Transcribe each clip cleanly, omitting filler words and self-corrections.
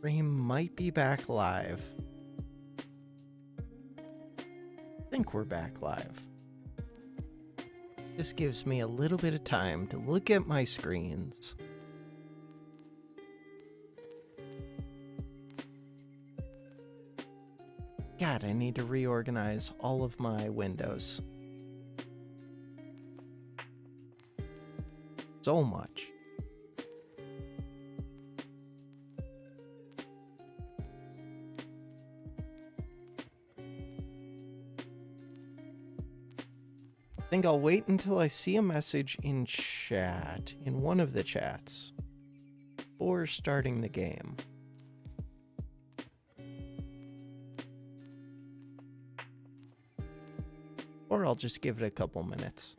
Stream might be back live. I think we're back live. This gives me a little bit of time to look at my screens. God, I need to reorganize all of my windows. So much. I think I'll wait until I see a message in chat, in one of the chats, before starting the game. Or I'll just give it a couple minutes.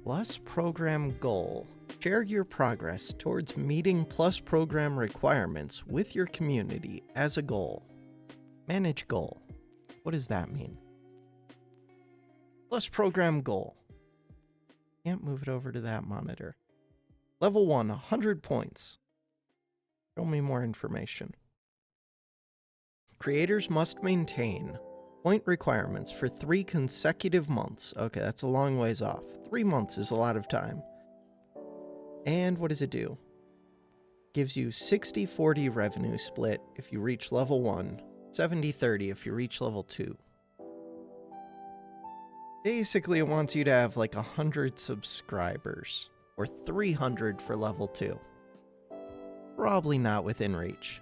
Plus program goal. Share your progress towards meeting plus program requirements with your community as a goal. Manage goal. What does that mean? Plus program goal. Can't move it over to that monitor. Level 1, 100 points. Show me more information. Creators must maintain point requirements for 3 consecutive months. Okay, that's a long ways off. 3 months is a lot of time. And what does it do? Gives you 60-40 revenue split if you reach level 1, 70-30 if you reach level 2. Basically, it wants you to have like 100 subscribers, or 300 for level 2. Probably not within reach.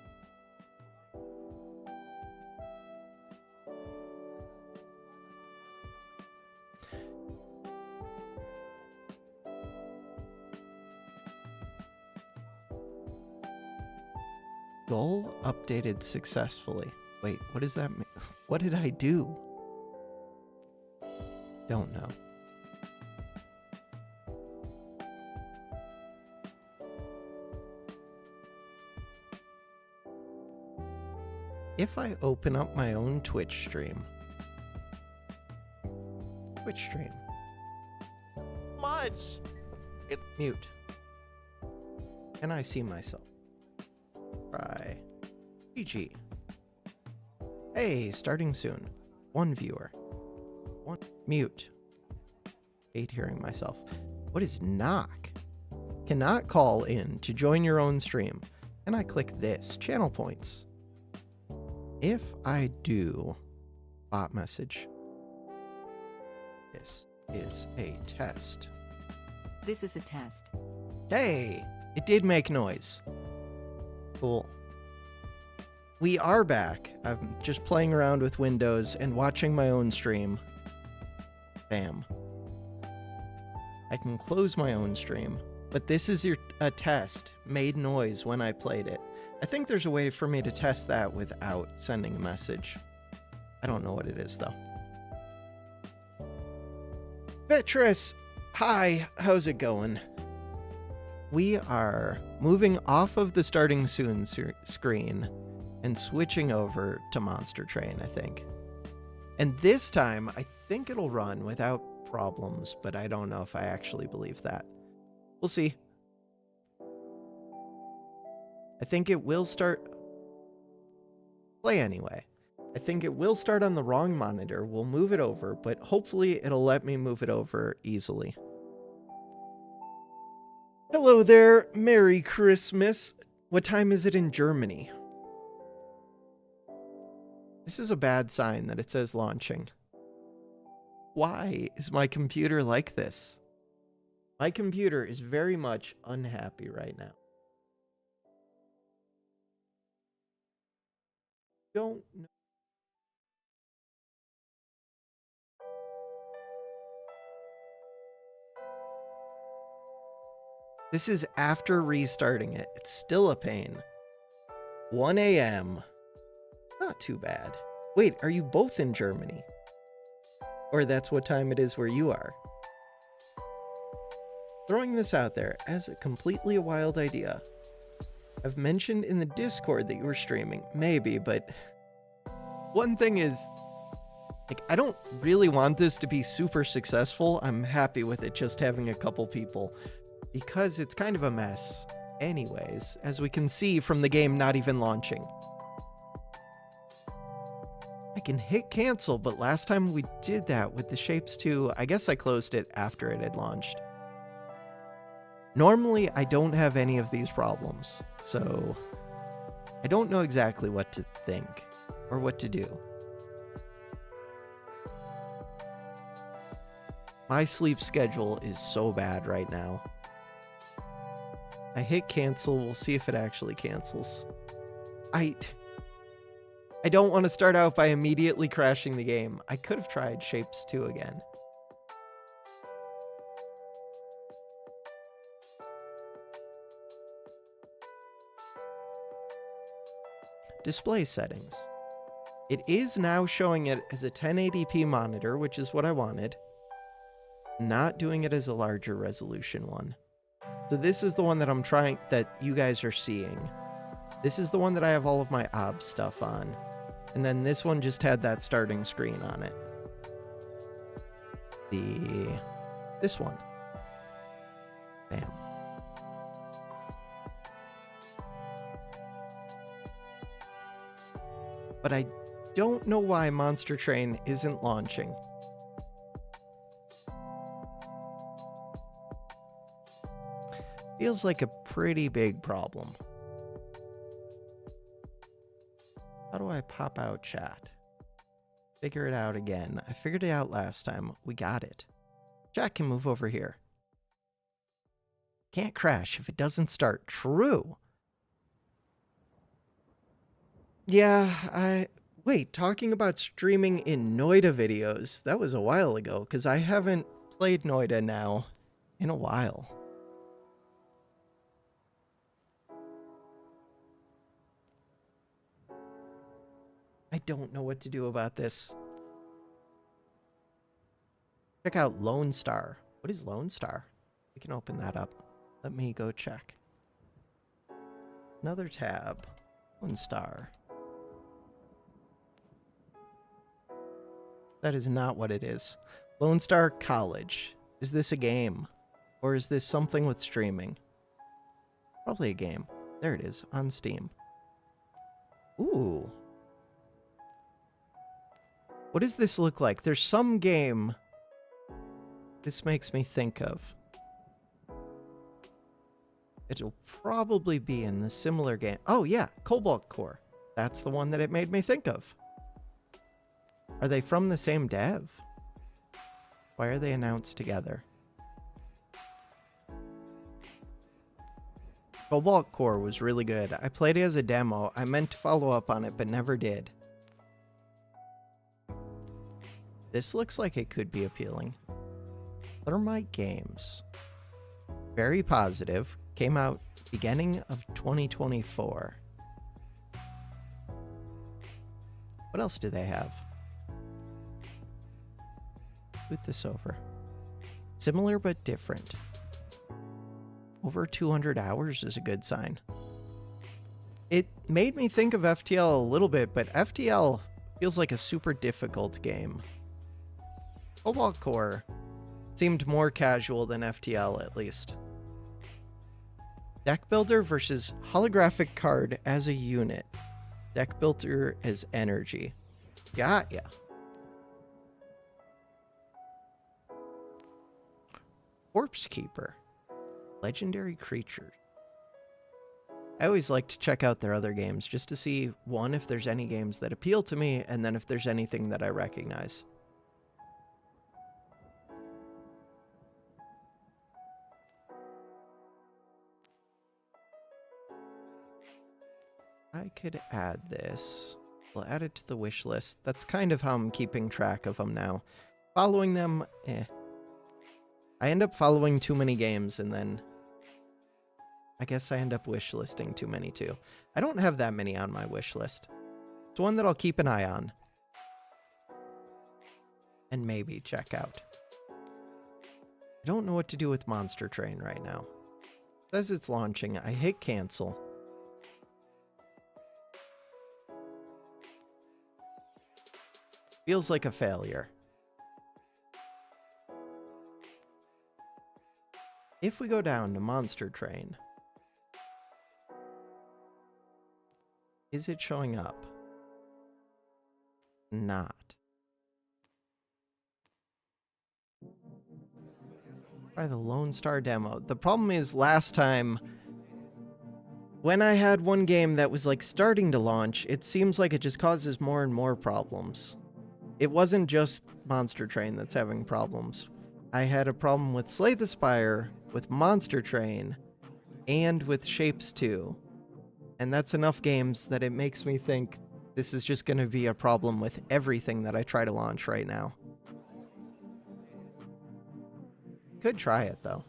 Goal updated successfully. Wait, what does that mean? What did I do? Don't know. If I open up my own Twitch stream. Much. It's mute. Can I see myself? Try. GG. Hey, starting soon. 1 viewer. 1 mute. Hate hearing myself. What is knock? Cannot call in to join your own stream. And I click this. Channel points. If I do bot message. This is a test. This is a test. Hey, it did make noise. Cool. We are back. I'm just playing around with Windows and watching my own stream. Bam. I can close my own stream, but this is a test. Made noise when I played it. I think there's a way for me to test that without sending a message. I don't know what it is, though. Beatrice! Hi, how's it going? We are moving off of the starting soon screen and switching over to Monster Train, I think. And this time, I think it'll run without problems, but I don't know if I actually believe that. We'll see. I think it will start... Play anyway. I think it will start on the wrong monitor. We'll move it over, but hopefully it'll let me move it over easily. Hello there, Merry Christmas. What time is it in Germany? This is a bad sign that it says launching. Why is my computer like this? My computer is very much unhappy right now. Don't know. This is after restarting it. It's still a pain. 1 a.m. Not too bad. Wait, are you both in Germany? Or that's what time it is where you are? Throwing this out there as a completely wild idea. I've mentioned in the Discord that you were streaming. Maybe, but one thing is, like, I don't really want this to be super successful. I'm happy with it just having a couple people because it's kind of a mess anyways, as we can see from the game not even launching. I can hit cancel, but last time we did that with the Shapes 2, I guess I closed it after it had launched. Normally, I don't have any of these problems, so I don't know exactly what to think or what to do. My sleep schedule is so bad right now. I hit cancel, we'll see if it actually cancels. I don't want to start out by immediately crashing the game. I could have tried Shapes 2 again. Display settings. It is now showing it as a 1080p monitor, which is what I wanted. Not doing it as a larger resolution one. So this is the one that I'm trying, that you guys are seeing. This is the one that I have all of my OBS stuff on. And then this one just had that starting screen on it. This one. Bam. But I don't know why Monster Train isn't launching. Feels like a pretty big problem. How do I pop out chat? Figure it out again. I figured it out last time. We got it. Chat can move over here. Can't crash if it doesn't start. True. Yeah, wait, talking about streaming in Noida videos, that was a while ago, because I haven't played Noida now in a while. I don't know what to do about this. Check out Lone Star. What is Lone Star? We can open that up. Let me go check. Another tab. Lone Star. That is not what it is. Lone Star College. Is this a game? Or is this something with streaming? Probably a game. There it is, on Steam. Ooh. What does this look like? There's some game this makes me think of. It'll probably be in the similar game. Oh yeah, Cobalt Core. That's the one that it made me think of. Are they from the same dev? Why are they announced together? Cobalt Core was really good. I played it as a demo. I meant to follow up on it, but never did. This looks like it could be appealing. Thermite Games. Very positive. Came out beginning of 2024. What else do they have? Put this over. Similar but different. Over 200 hours is a good sign. It made me think of FTL a little bit, but FTL feels like a super difficult game. Cobalt Core seemed more casual than FTL, at least. Deck Builder versus Holographic Card as a unit. Deck Builder as energy. Got ya. Corpse Keeper. Legendary creatures. I always like to check out their other games just to see, one, if there's any games that appeal to me, and then if there's anything that I recognize. I could add this. We'll add it to the wish list. That's kind of how I'm keeping track of them now. Following them, I end up following too many games and then I guess I end up wish listing too many too. I don't have that many on my wish list. It's one that I'll keep an eye on. And maybe check out. I don't know what to do with Monster Train right now. It says it's launching. I hit cancel. Feels like a failure. If we go down to Monster Train, is it showing up? Not. Try the Lone Star demo. The problem is last time, when I had one game that was like starting to launch, it seems like it just causes more and more problems. It wasn't just Monster Train that's having problems. I had a problem with Slay the Spire, with Monster Train, and with Shapes 2. And that's enough games that it makes me think this is just going to be a problem with everything that I try to launch right now. Could try it, though.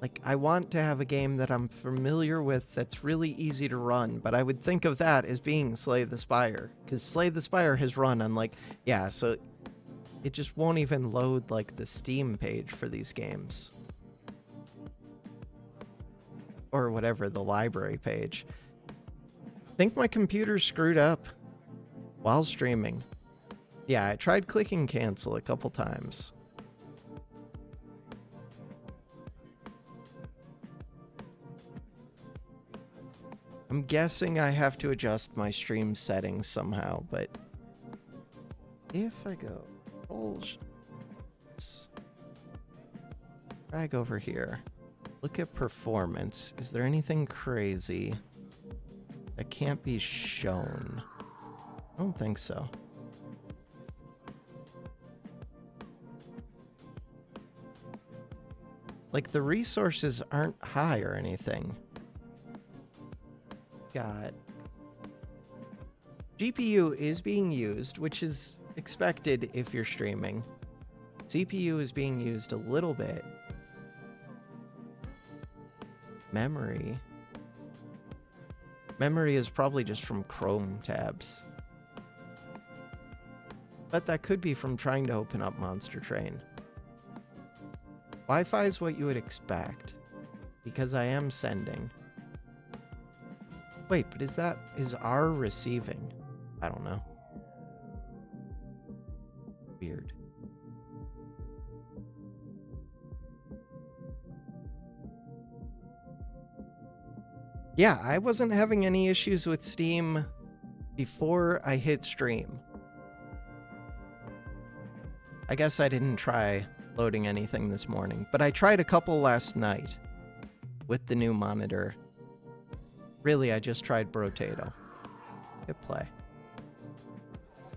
Like, I want to have a game that I'm familiar with that's really easy to run, but I would think of that as being Slay the Spire, because Slay the Spire has run on, like, yeah, so it just won't even load, like, the Steam page for these games. Or whatever, the library page. I think my computer's screwed up while streaming. Yeah, I tried clicking cancel a couple times. I'm guessing I have to adjust my stream settings somehow, but if I go drag over here, look at performance. Is there anything crazy that can't be shown? I don't think so. Like, the resources aren't high or anything. Got GPU is being used, which is expected if you're streaming. CPU is being used a little bit. Memory is probably just from Chrome tabs. But that could be from trying to open up Monster Train. Wi-Fi is what you would expect, because I am sending. Wait, but is R receiving? I don't know. Weird. Yeah, I wasn't having any issues with Steam before I hit stream. I guess I didn't try loading anything this morning, but I tried a couple last night with the new monitor. Really, I just tried Brotato. Hit play.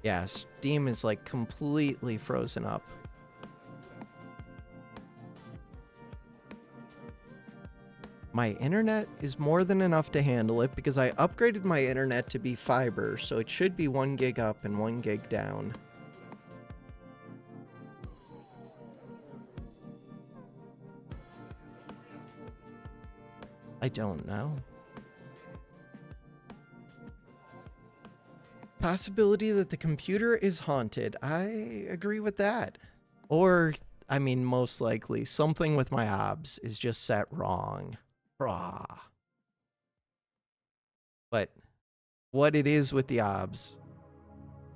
Yeah, Steam is like completely frozen up. My internet is more than enough to handle it because I upgraded my internet to be fiber, so it should be 1 gig up and 1 gig down. I don't know. Possibility that the computer is haunted. I agree with that. Or, I mean, most likely, something with my OBS is just set wrong. Rah. But what it is with the OBS,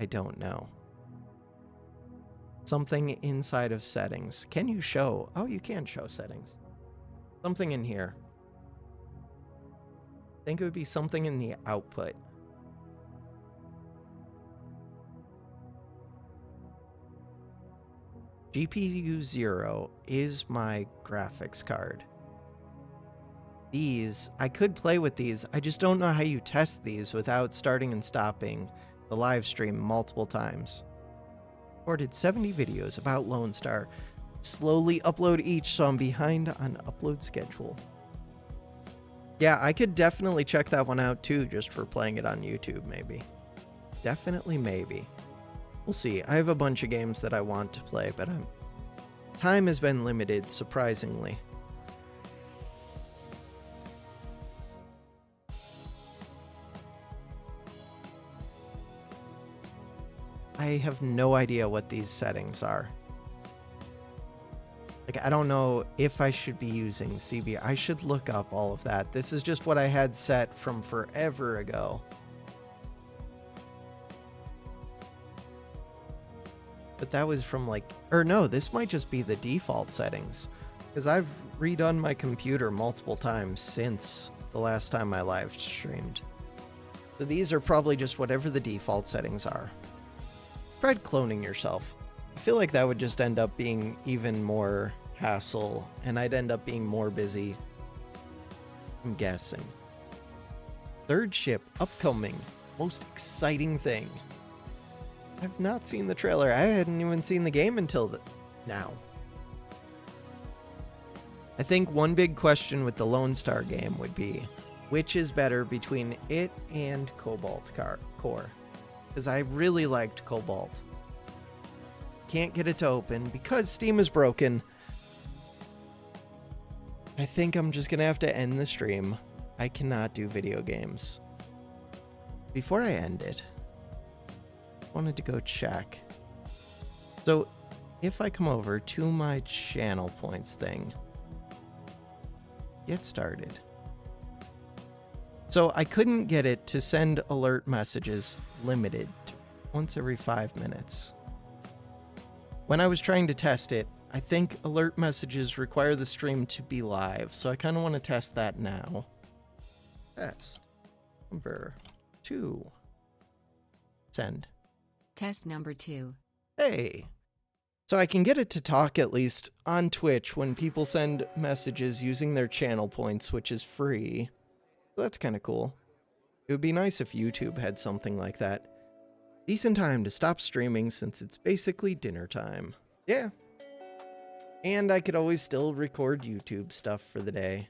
I don't know. Something inside of settings. Can you show? Oh, you can show settings. Something in here. I think it would be something in the output. GPU 0 is my graphics card. These, I could play with these. I just don't know how you test these without starting and stopping the live stream multiple times. Recorded 70 videos about Lone Star. Slowly upload each, so I'm behind on upload schedule. Yeah, I could definitely check that one out too, just for playing it on YouTube, maybe. Definitely maybe. We'll see. I have a bunch of games that I want to play, but Time has been limited, surprisingly. I have no idea what these settings are. Like, I don't know if I should be using CB. I should look up all of that. This is just what I had set from forever ago. But that was from like, or no, this might just be the default settings. Because I've redone my computer multiple times since the last time I live streamed. So these are probably just whatever the default settings are. Tried cloning yourself. I feel like that would just end up being even more hassle, and I'd end up being more busy. I'm guessing. Third ship upcoming. Most exciting thing. I've not seen the trailer. I hadn't even seen the game until now. I think one big question with the Lone Star game would be, which is better between it and Cobalt Core? Because I really liked Cobalt. Can't get it to open because Steam is broken. I think I'm just gonna have to end the stream. I cannot do video games. Before I end it, I wanted to go check. So if I come over to my channel points thing, get started. So I couldn't get it to send alert messages limited to once every 5 minutes. When I was trying to test it, I think alert messages require the stream to be live, so I kind of want to test that now. Test number 2. Send. Test number 2. Hey. So I can get it to talk at least on Twitch when people send messages using their channel points, which is free. So that's kind of cool. It would be nice if YouTube had something like that. Decent time to stop streaming since it's basically dinner time. Yeah. And I could always still record YouTube stuff for the day.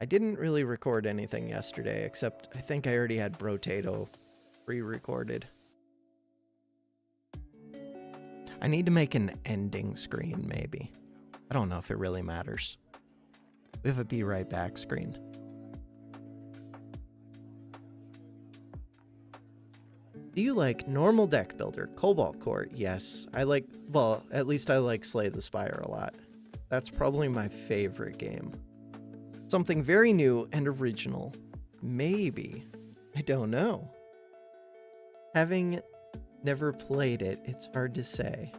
I didn't really record anything yesterday, except I think I already had Brotato pre-recorded. I need to make an ending screen, maybe. I don't know if it really matters. We have a be right back screen. Do you like normal deck builder, Cobalt Core? Yes, I like, well, at least I like Slay the Spire a lot. That's probably my favorite game. Something very new and original. Maybe. I don't know. Having never played it, it's hard to say.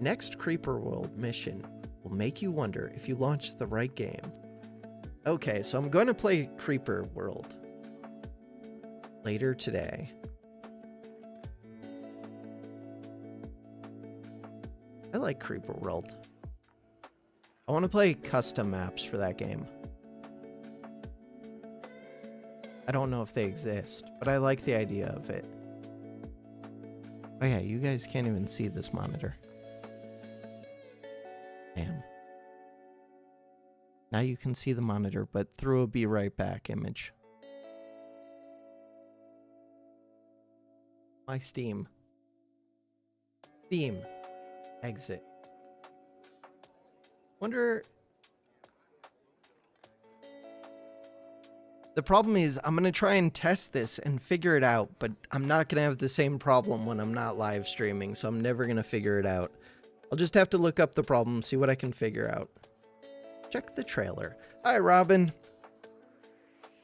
Next Creeper World mission will make you wonder if you launched the right game. Okay, so I'm going to play Creeper World later today. I like Creeper World. I want to play custom maps for that game. I don't know if they exist, but I like the idea of it. Oh yeah, you guys can't even see this monitor. Damn. Now you can see the monitor, but through a be right back image. My Steam. Steam. Exit. Wonder... The problem is, I'm going to try and test this and figure it out, but I'm not going to have the same problem when I'm not live streaming, so I'm never going to figure it out. I'll just have to look up the problem, see what I can figure out. Check the trailer. Hi, Robin.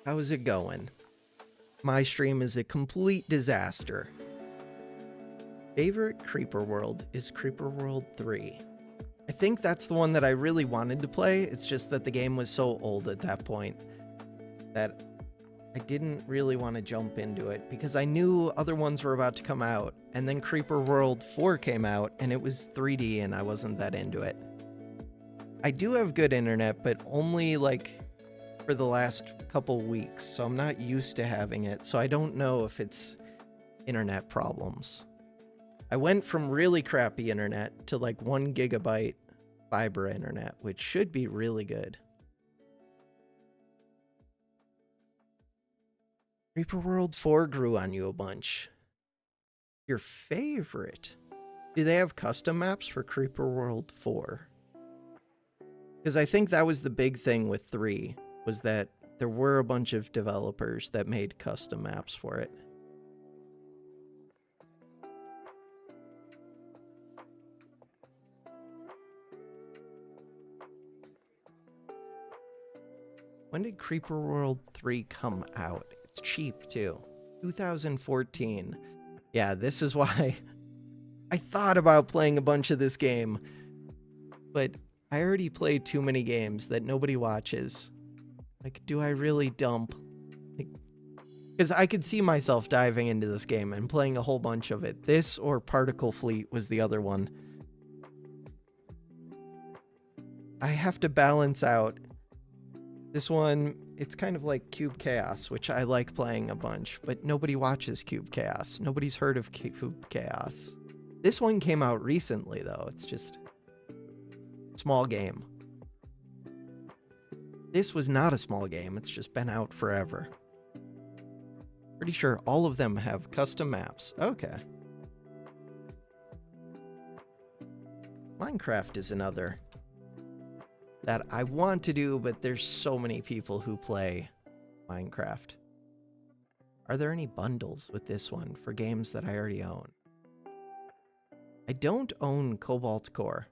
How's it going? My stream is a complete disaster. Favorite Creeper World is Creeper World 3. I think that's the one that I really wanted to play. It's just that the game was so old at that point that I didn't really want to jump into it because I knew other ones were about to come out, and then Creeper World 4 came out and it was 3D and I wasn't that into it. I do have good internet, but only like for the last couple weeks, so I'm not used to having it, so I don't know if it's internet problems. I went from really crappy internet to like 1 gigabyte fiber internet, which should be really good. Creeper World 4 grew on you a bunch. Your favorite? Do they have custom maps for Creeper World 4? Because I think that was the big thing with 3, was that there were a bunch of developers that made custom maps for it. When did Creeper World 3 come out? It's cheap too. 2014. Yeah, this is why I thought about playing a bunch of this game, but I already played too many games that nobody watches. Like, do I really dump? Because I could see myself diving into this game and playing a whole bunch of it. This or Particle Fleet was the other one. I have to balance out. This one, it's kind of like Cube Chaos, which I like playing a bunch, but nobody watches Cube Chaos. Nobody's heard of Cube Chaos. This one came out recently, though. It's just small game. This was not a small game. It's just been out forever. Pretty sure all of them have custom maps. Okay. Minecraft is another that I want to do, but there's so many people who play Minecraft. Are there any bundles with this one for games that I already own? I don't own Cobalt Core.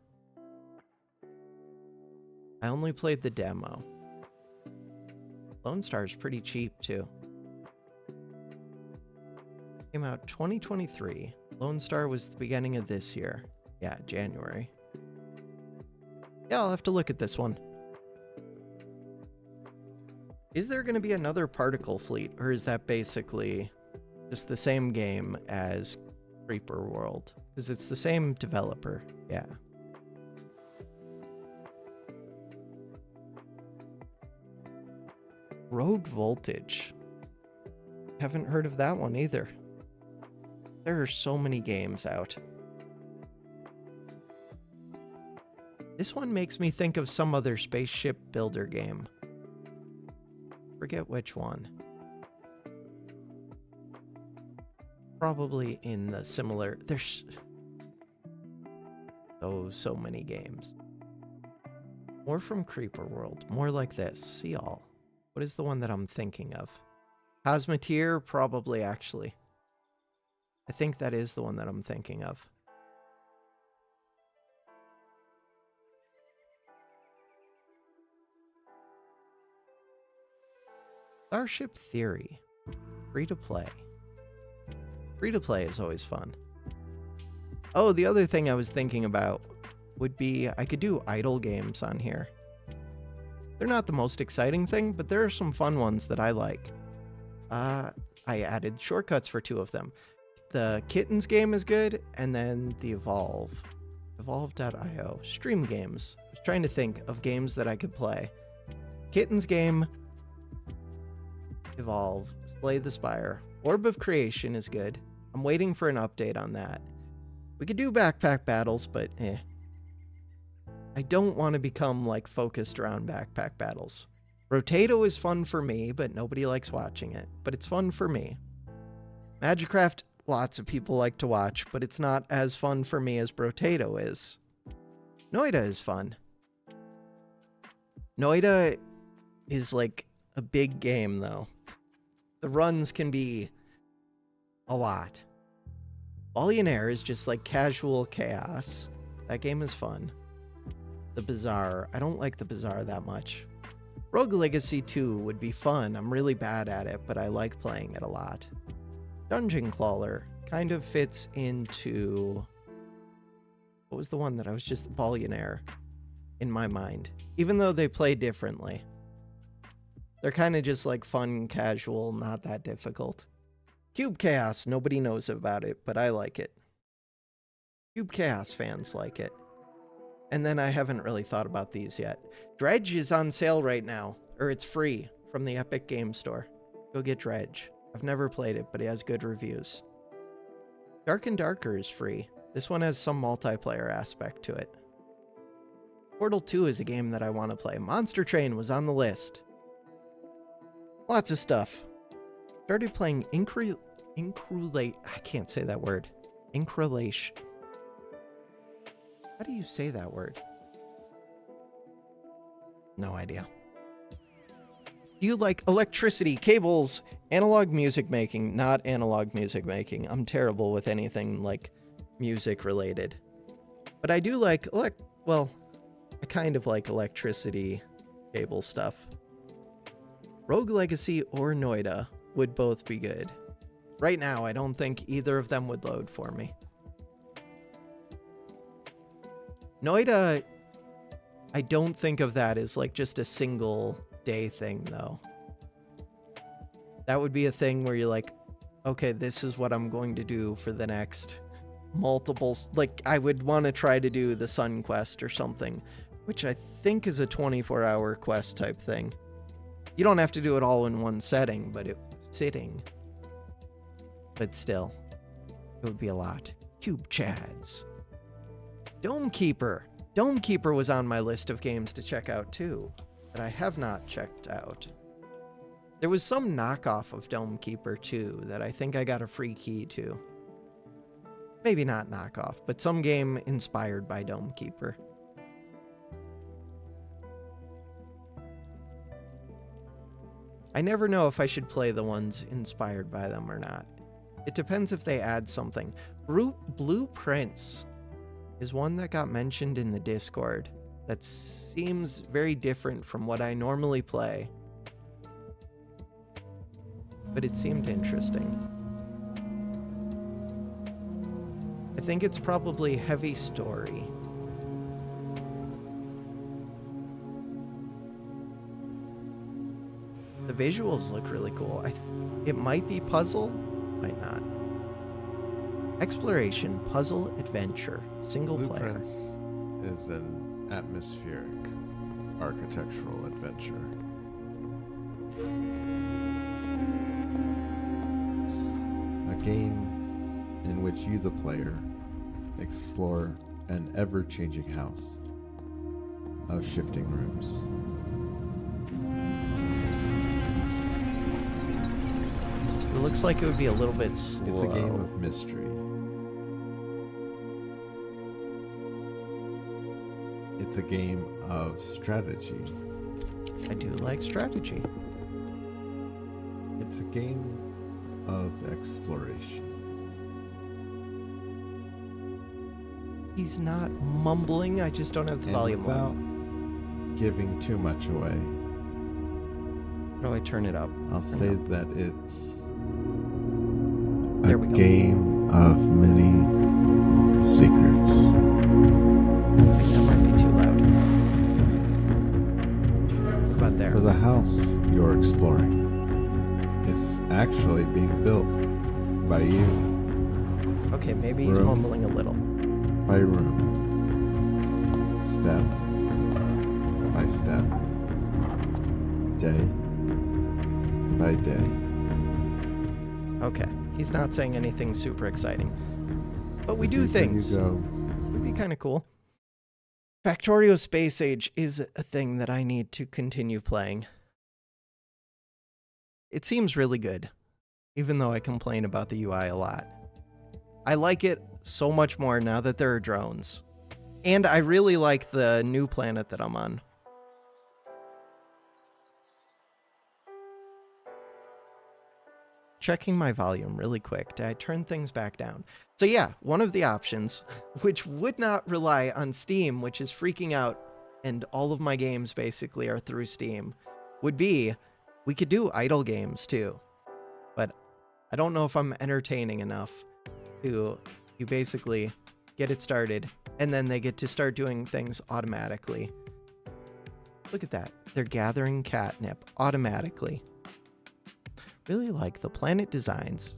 I only played the demo. Lone Star's pretty cheap too. Came out 2023. Lone Star was the beginning of this year. Yeah, January. Yeah, I'll have to look at this one. Is there going to be another Particle Fleet, or is that basically just the same game as Creeper World? Because it's the same developer. Yeah. Rogue Voltage. Haven't heard of that one either. There are so many games out. This one makes me think of some other spaceship builder game. Forget which one. Probably in the similar... There's so many games. More from Creeper World. More like this. See all. What is the one that I'm thinking of? Cosmeteer? Probably, actually. I think that is the one that I'm thinking of. Starship Theory. Free to play. Free to play is always fun. Oh, the other thing I was thinking about would be I could do idle games on here. They're not the most exciting thing, but there are some fun ones that I like. I added shortcuts for 2 of them. The Kittens game is good, and then the Evolve. Evolve.io. Stream games. I was trying to think of games that I could play. Kittens game. Evolve. Slay the Spire. Orb of Creation is good. I'm waiting for an update on that. We could do backpack battles, but I don't want to become like focused around backpack battles. Rotato is fun for me, but nobody likes watching it. But it's fun for me. Magicraft, lots of people like to watch, but it's not as fun for me as Brotato is. Noida is fun. Noida is like a big game, though. The runs can be a lot. Billionaire is just like casual chaos. That game is fun. The Bazaar. I don't like the Bazaar that much. Rogue Legacy 2 would be fun. I'm really bad at it, but I like playing it a lot. Dungeon Crawler kind of fits into... What was the one that I was just... Billionaire in my mind. Even though they play differently. They're kind of just like fun, casual, not that difficult. Cube Chaos, nobody knows about it, but I like it. Cube Chaos fans like it. And then I haven't really thought about these yet. Dredge is on sale right now, or it's free from the Epic Game Store. Go get Dredge. I've never played it, but it has good reviews. Dark and Darker is free. This one has some multiplayer aspect to it. Portal 2 is a game that I want to play. Monster Train was on the list. Lots of stuff. Started playing Incrulate. I can't say that word. Incrulation. How do you say that word? No idea. Do you like electricity, cables, analog music making? Not analog music making. I'm terrible with anything like music related. But I do like, well, I kind of like electricity cable stuff. Rogue Legacy or Noida would both be good. Right now, I don't think either of them would load for me. Noida, I don't think of that as like just a single day thing though. That would be a thing where you're like, okay, this is what I'm going to do for the next multiple, like I would want to try to do the Sun Quest or something, which I think is a 24-hour quest type thing. You don't have to do it all in one setting, but but still, it would be a lot. Cube Chads. Dome Keeper. Dome Keeper was on my list of games to check out too, but I have not checked out. There was some knockoff of Dome Keeper too that I think I got a free key to. Maybe not knockoff, but some game inspired by Dome Keeper. I never know if I should play the ones inspired by them or not. It depends if they add something. Blue Prince is one that got mentioned in the Discord that seems very different from what I normally play. But it seemed interesting. I think it's probably heavy story. The visuals look really cool. It might be puzzle, might not. Exploration, puzzle, adventure, single player. Blueprints is an atmospheric architectural adventure. A game in which you, the player, explore an ever-changing house of shifting rooms. It looks like it would be a little bit slow. It's a game of mystery. It's a game of strategy. I do like strategy. It's a game of exploration. He's not mumbling, I just don't have the volume without on. giving too much away, How do I turn it up? I'll say that it's There a we go. game of many secrets. I think that might be too loud. What about there? For the house you're exploring is actually being built by you, Okay, maybe he's Room. mumbling a little. by room, step by step, day by day. Okay, he's not saying anything super exciting. But we The do deeper things. You go, Would be kind of cool. Factorio Space Age is a thing that I need to continue playing. It seems really good, even though I complain about the UI a lot. I like it so much more now that there are drones. And I really like the new planet that I'm on. Checking my volume really quick. Did I turn things back down? So yeah, one of the options, which would not rely on Steam, which is freaking out, and all of my games basically are through Steam, would be we could do idle games too. But I don't know if I'm entertaining enough to you basically get it started, and then they get to start doing things automatically. Look at that. They're gathering catnip automatically. Really like the planet designs.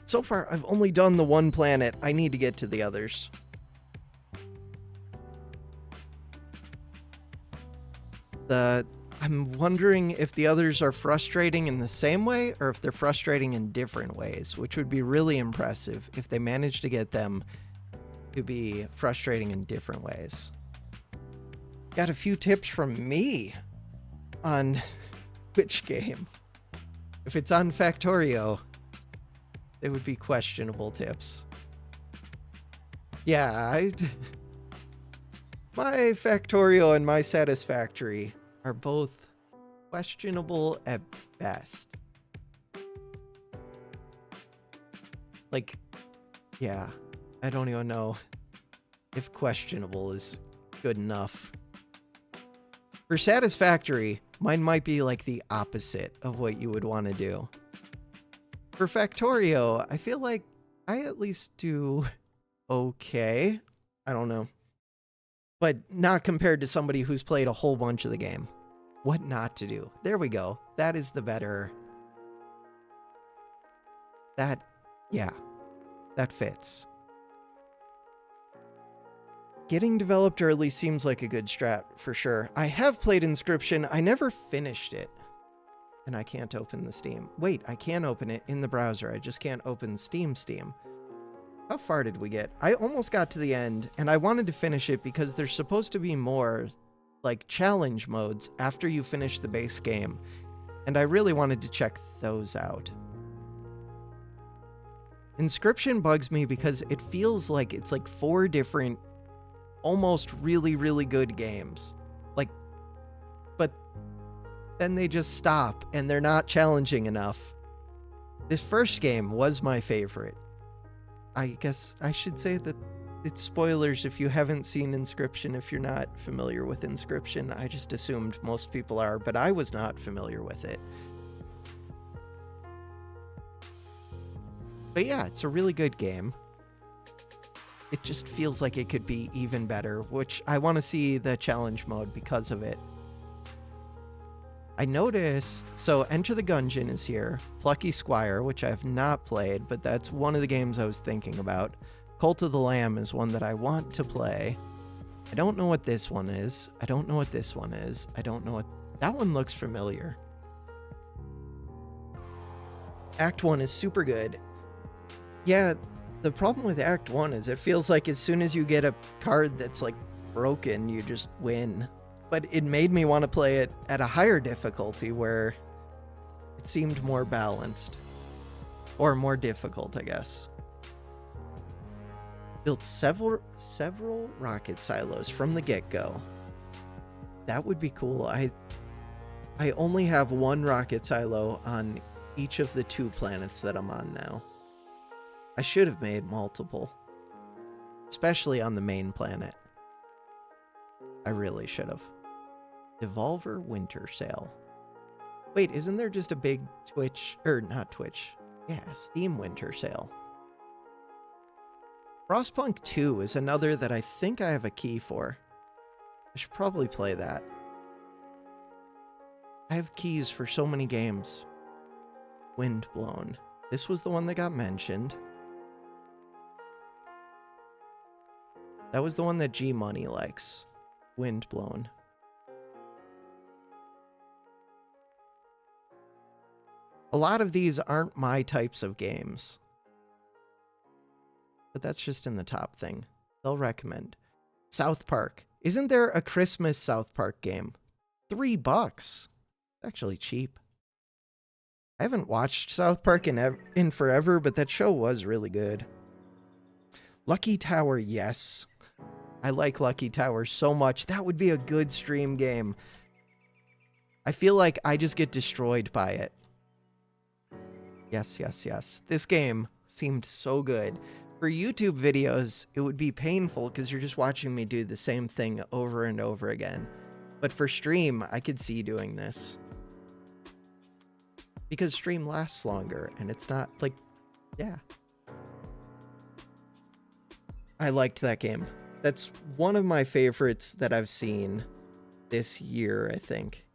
So far, I've only done the one planet. I need to get to the others. I'm wondering if the others are frustrating in the same way or if they're frustrating in different ways, which would be really impressive if they managed to get them to be frustrating in different ways. Got a few tips from me on which game. If it's on Factorio, it would be questionable tips. Yeah, My Factorio and my Satisfactory are both questionable at best. Like, yeah, I don't even know if questionable is good enough. For Satisfactory, mine might be like the opposite of what you would want to do. For Factorio, I feel like I at least do okay. I don't know. But not compared to somebody who's played a whole bunch of the game. What not to do. There we go. That is the better. Yeah, that fits. Getting developed early seems like a good strat, for sure. I have played Inscription. I never finished it. And I can't open the Steam. Wait, I can open it in the browser. I just can't open Steam. How far did we get? I almost got to the end, and I wanted to finish it because there's supposed to be more, like, challenge modes after you finish the base game. And I really wanted to check those out. Inscription bugs me because it feels like it's like 4 different, almost really, really good games. Like, but then they just stop and they're not challenging enough. This first game was my favorite. I guess I should say that it's spoilers if you haven't seen Inscription, if you're not familiar with Inscription. I just assumed most people are, but I was not familiar with it. But yeah, it's a really good game. It just feels like it could be even better, which I want to see the challenge mode because of it. I notice, so Enter the Gungeon is here, Plucky Squire, which I have not played, but that's one of the games I was thinking about. Cult of the Lamb is one that I want to play. I don't know what this one is. I don't know what this one is. I don't know what... That one looks familiar. Act 1 is super good. Yeah, the problem with Act 1 is it feels like as soon as you get a card that's like broken, you just win. But it made me want to play it at a higher difficulty where it seemed more balanced. Or more difficult, I guess. Built several rocket silos from the get-go. That would be cool. I only have 1 rocket silo on each of the 2 planets that I'm on now. I should have made multiple. Especially on the main planet. I really should have. Devolver Winter Sale. Wait, isn't there just a big Twitch, or not Twitch, yeah, Steam Winter Sale? Frostpunk 2 is another that I think I have a key for. I should probably play that. I have keys for so many games. Windblown. This was the one that got mentioned. That was the one that G Money likes. Windblown. A lot of these aren't my types of games. But that's just in the top thing. They'll recommend. South Park. Isn't there a Christmas South Park game? $3. Actually cheap. I haven't watched South Park in forever, but that show was really good. Lucky Tower, yes. I like Lucky Tower so much. That would be a good stream game. I feel like I just get destroyed by it. Yes, yes, yes. This game seemed so good. For YouTube videos, it would be painful because you're just watching me do the same thing over and over again. But for stream, I could see doing this. Because stream lasts longer, and it's not, like, yeah. I liked that game. That's one of my favorites that I've seen this year, I think.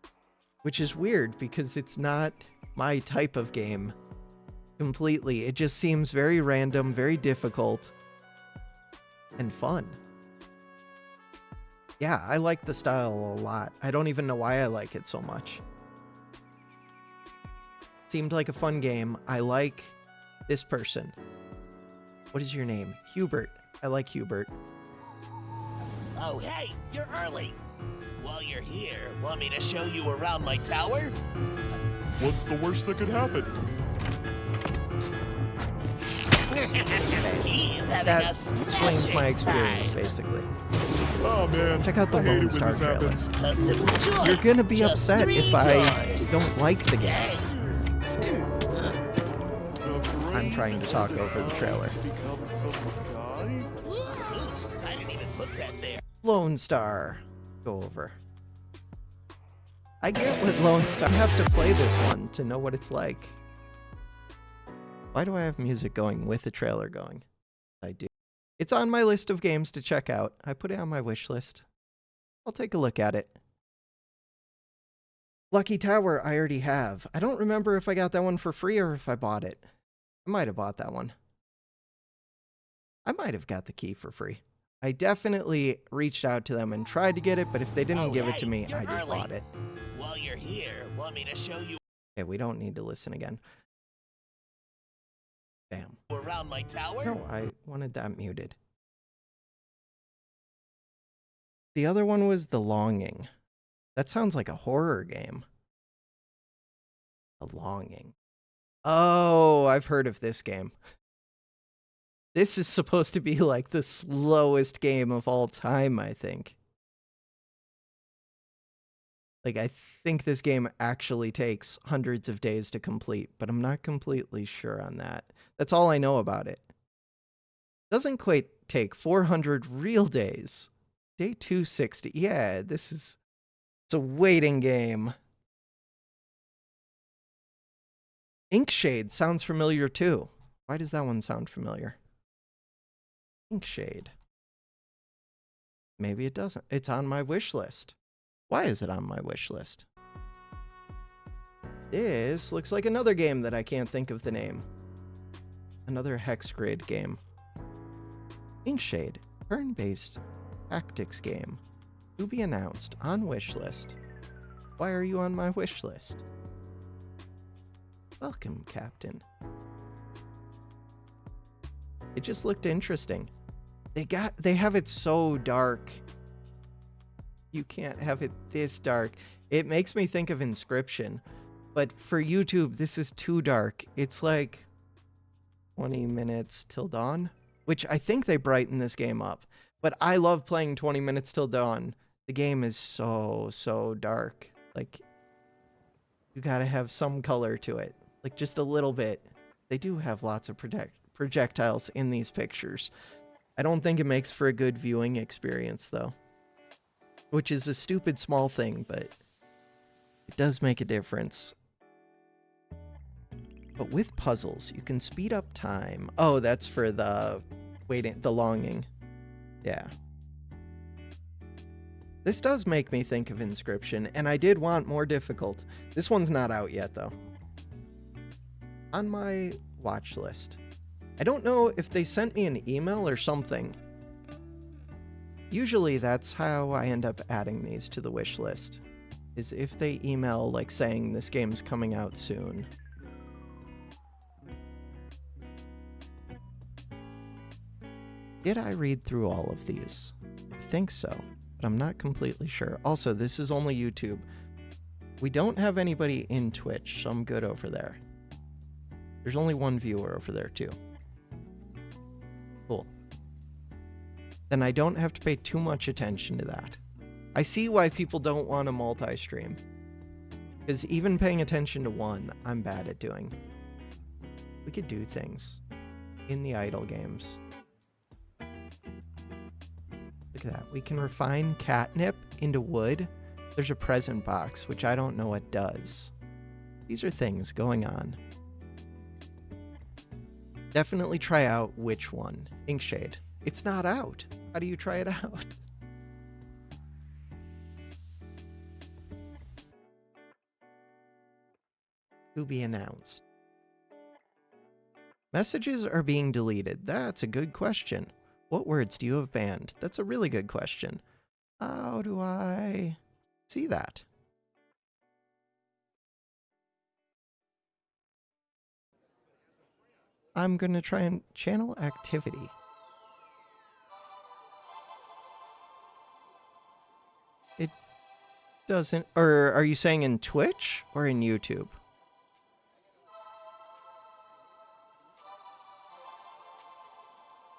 Which is weird, because it's not my type of game completely. It just seems very random, very difficult, and fun. Yeah, I like the style a lot. I don't even know why I like it so much. Seemed like a fun game. I like this person. What is your name? Hubert. I like Hubert. Oh, hey, you're early. While you're here, want me to show you around my tower? What's the worst that could happen? He's having That a explains my smashing experience, time. basically. Oh man, Check out the I hate Lone it when Star this trailer. happens. A simple choice. You're gonna be Just upset 3 if I doors. don't like the game. The I'm trying to talk over the trailer. to become some guy? Oof, I didn't even put that there. Lone Star. Go over. I get what Lone Star. I have to play this one to know what it's like. Why do I have music going with the trailer going? I do. It's on my list of games to check out. I put it on my wish list. I'll take a look at it. Lucky Tower, I already have. I don't remember if I got that one for free or if I bought it. I might have bought that one. I might have got the key for free. I definitely reached out to them and tried to get it, but if they didn't Oh, give it hey, to me, you're I just early. bought it. While you're here, want me to show you Okay, we don't need to listen again. Bam. around my tower? No, I wanted that muted. The other one was The Longing. That sounds like a horror game. The Longing. Oh, I've heard of this game. This is supposed to be like the slowest game of all time, I think. Like, I think this game actually takes hundreds of days to complete, but I'm not completely sure on that. That's all I know about it. Doesn't quite take 400 real days. Day 260. Yeah, it's a waiting game. Inkshade sounds familiar too. Why does that one sound familiar? Inkshade. Maybe it doesn't. It's on my wish list. Why is it on my wish list? This looks like another game that I can't think of the name. Another hex grid game. Inkshade, turn-based tactics game. To be announced on wish list. Why are you on my wish list? Welcome, Captain. It just looked interesting. They have it so dark. You can't have it this dark. It makes me think of Inscription. But for YouTube, this is too dark. It's like 20 minutes till dawn, which I think they brighten this game up. But I love playing 20 minutes till dawn. The game is so dark. Like, you gotta have some color to it. Like, just a little bit. They do have lots of projectiles in these pictures. I don't think it makes for a good viewing experience, though. Which is a stupid small thing, but it does make a difference. But with puzzles, you can speed up time. Oh, that's for the longing. Yeah. This does make me think of Inscription, and I did want more difficult. This one's not out yet, though. On my watch list. I don't know if they sent me an email or something. Usually that's how I end up adding these to the wish list, is if they email like saying this game's coming out soon. Did I read through all of these? I think so, but I'm not completely sure. Also, this is only YouTube. We don't have anybody in Twitch, so I'm good over there. There's only one viewer over there too. Cool. Then I don't have to pay too much attention to that. I see why people don't want to multi-stream. Because even paying attention to one, I'm bad at doing. We could do things in the idle games. Look at that. We can refine catnip into wood. There's a present box, which I don't know what does. These are things going on. Definitely try out which one. Inkshade. It's not out. How do you try it out? To be announced. Messages are being deleted. That's a good question. What words do you have banned? That's a really good question. How do I see that? I'm going to try and channel activity. It doesn't, or are you saying in Twitch or in YouTube?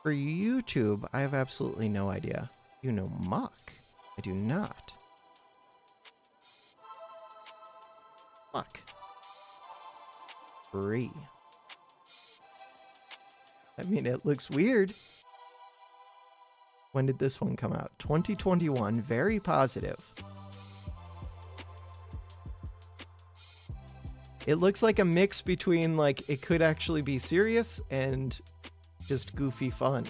For YouTube, I have absolutely no idea. You know Muck? I do not. Muck. Free. I mean, it looks weird. When did this one come out? 2021. Very positive. It looks like a mix between, like, it could actually be serious and just goofy fun.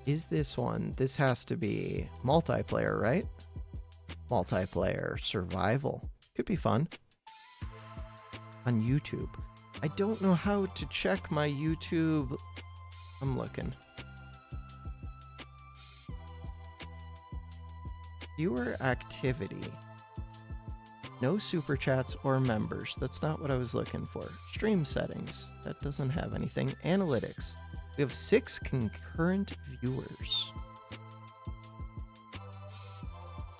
Is this one? This has to be multiplayer, right? Multiplayer survival. Could be fun. On YouTube. I don't know how to check my YouTube. I'm looking. Viewer activity. No super chats or members. That's not what I was looking for. Stream settings. That doesn't have anything. Analytics. We have 6 concurrent viewers.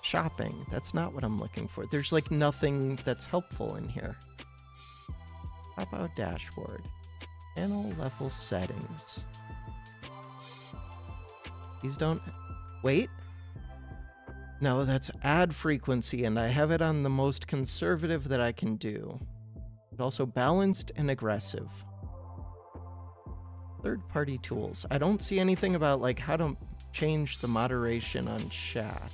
Shopping. That's not what I'm looking for. There's like nothing that's helpful in here. How about dashboard? Channel level settings. These don't... Wait. No, that's ad frequency, and I have it on the most conservative that I can do. But also balanced and aggressive. Third-party tools. I don't see anything about like how to change the moderation on chat.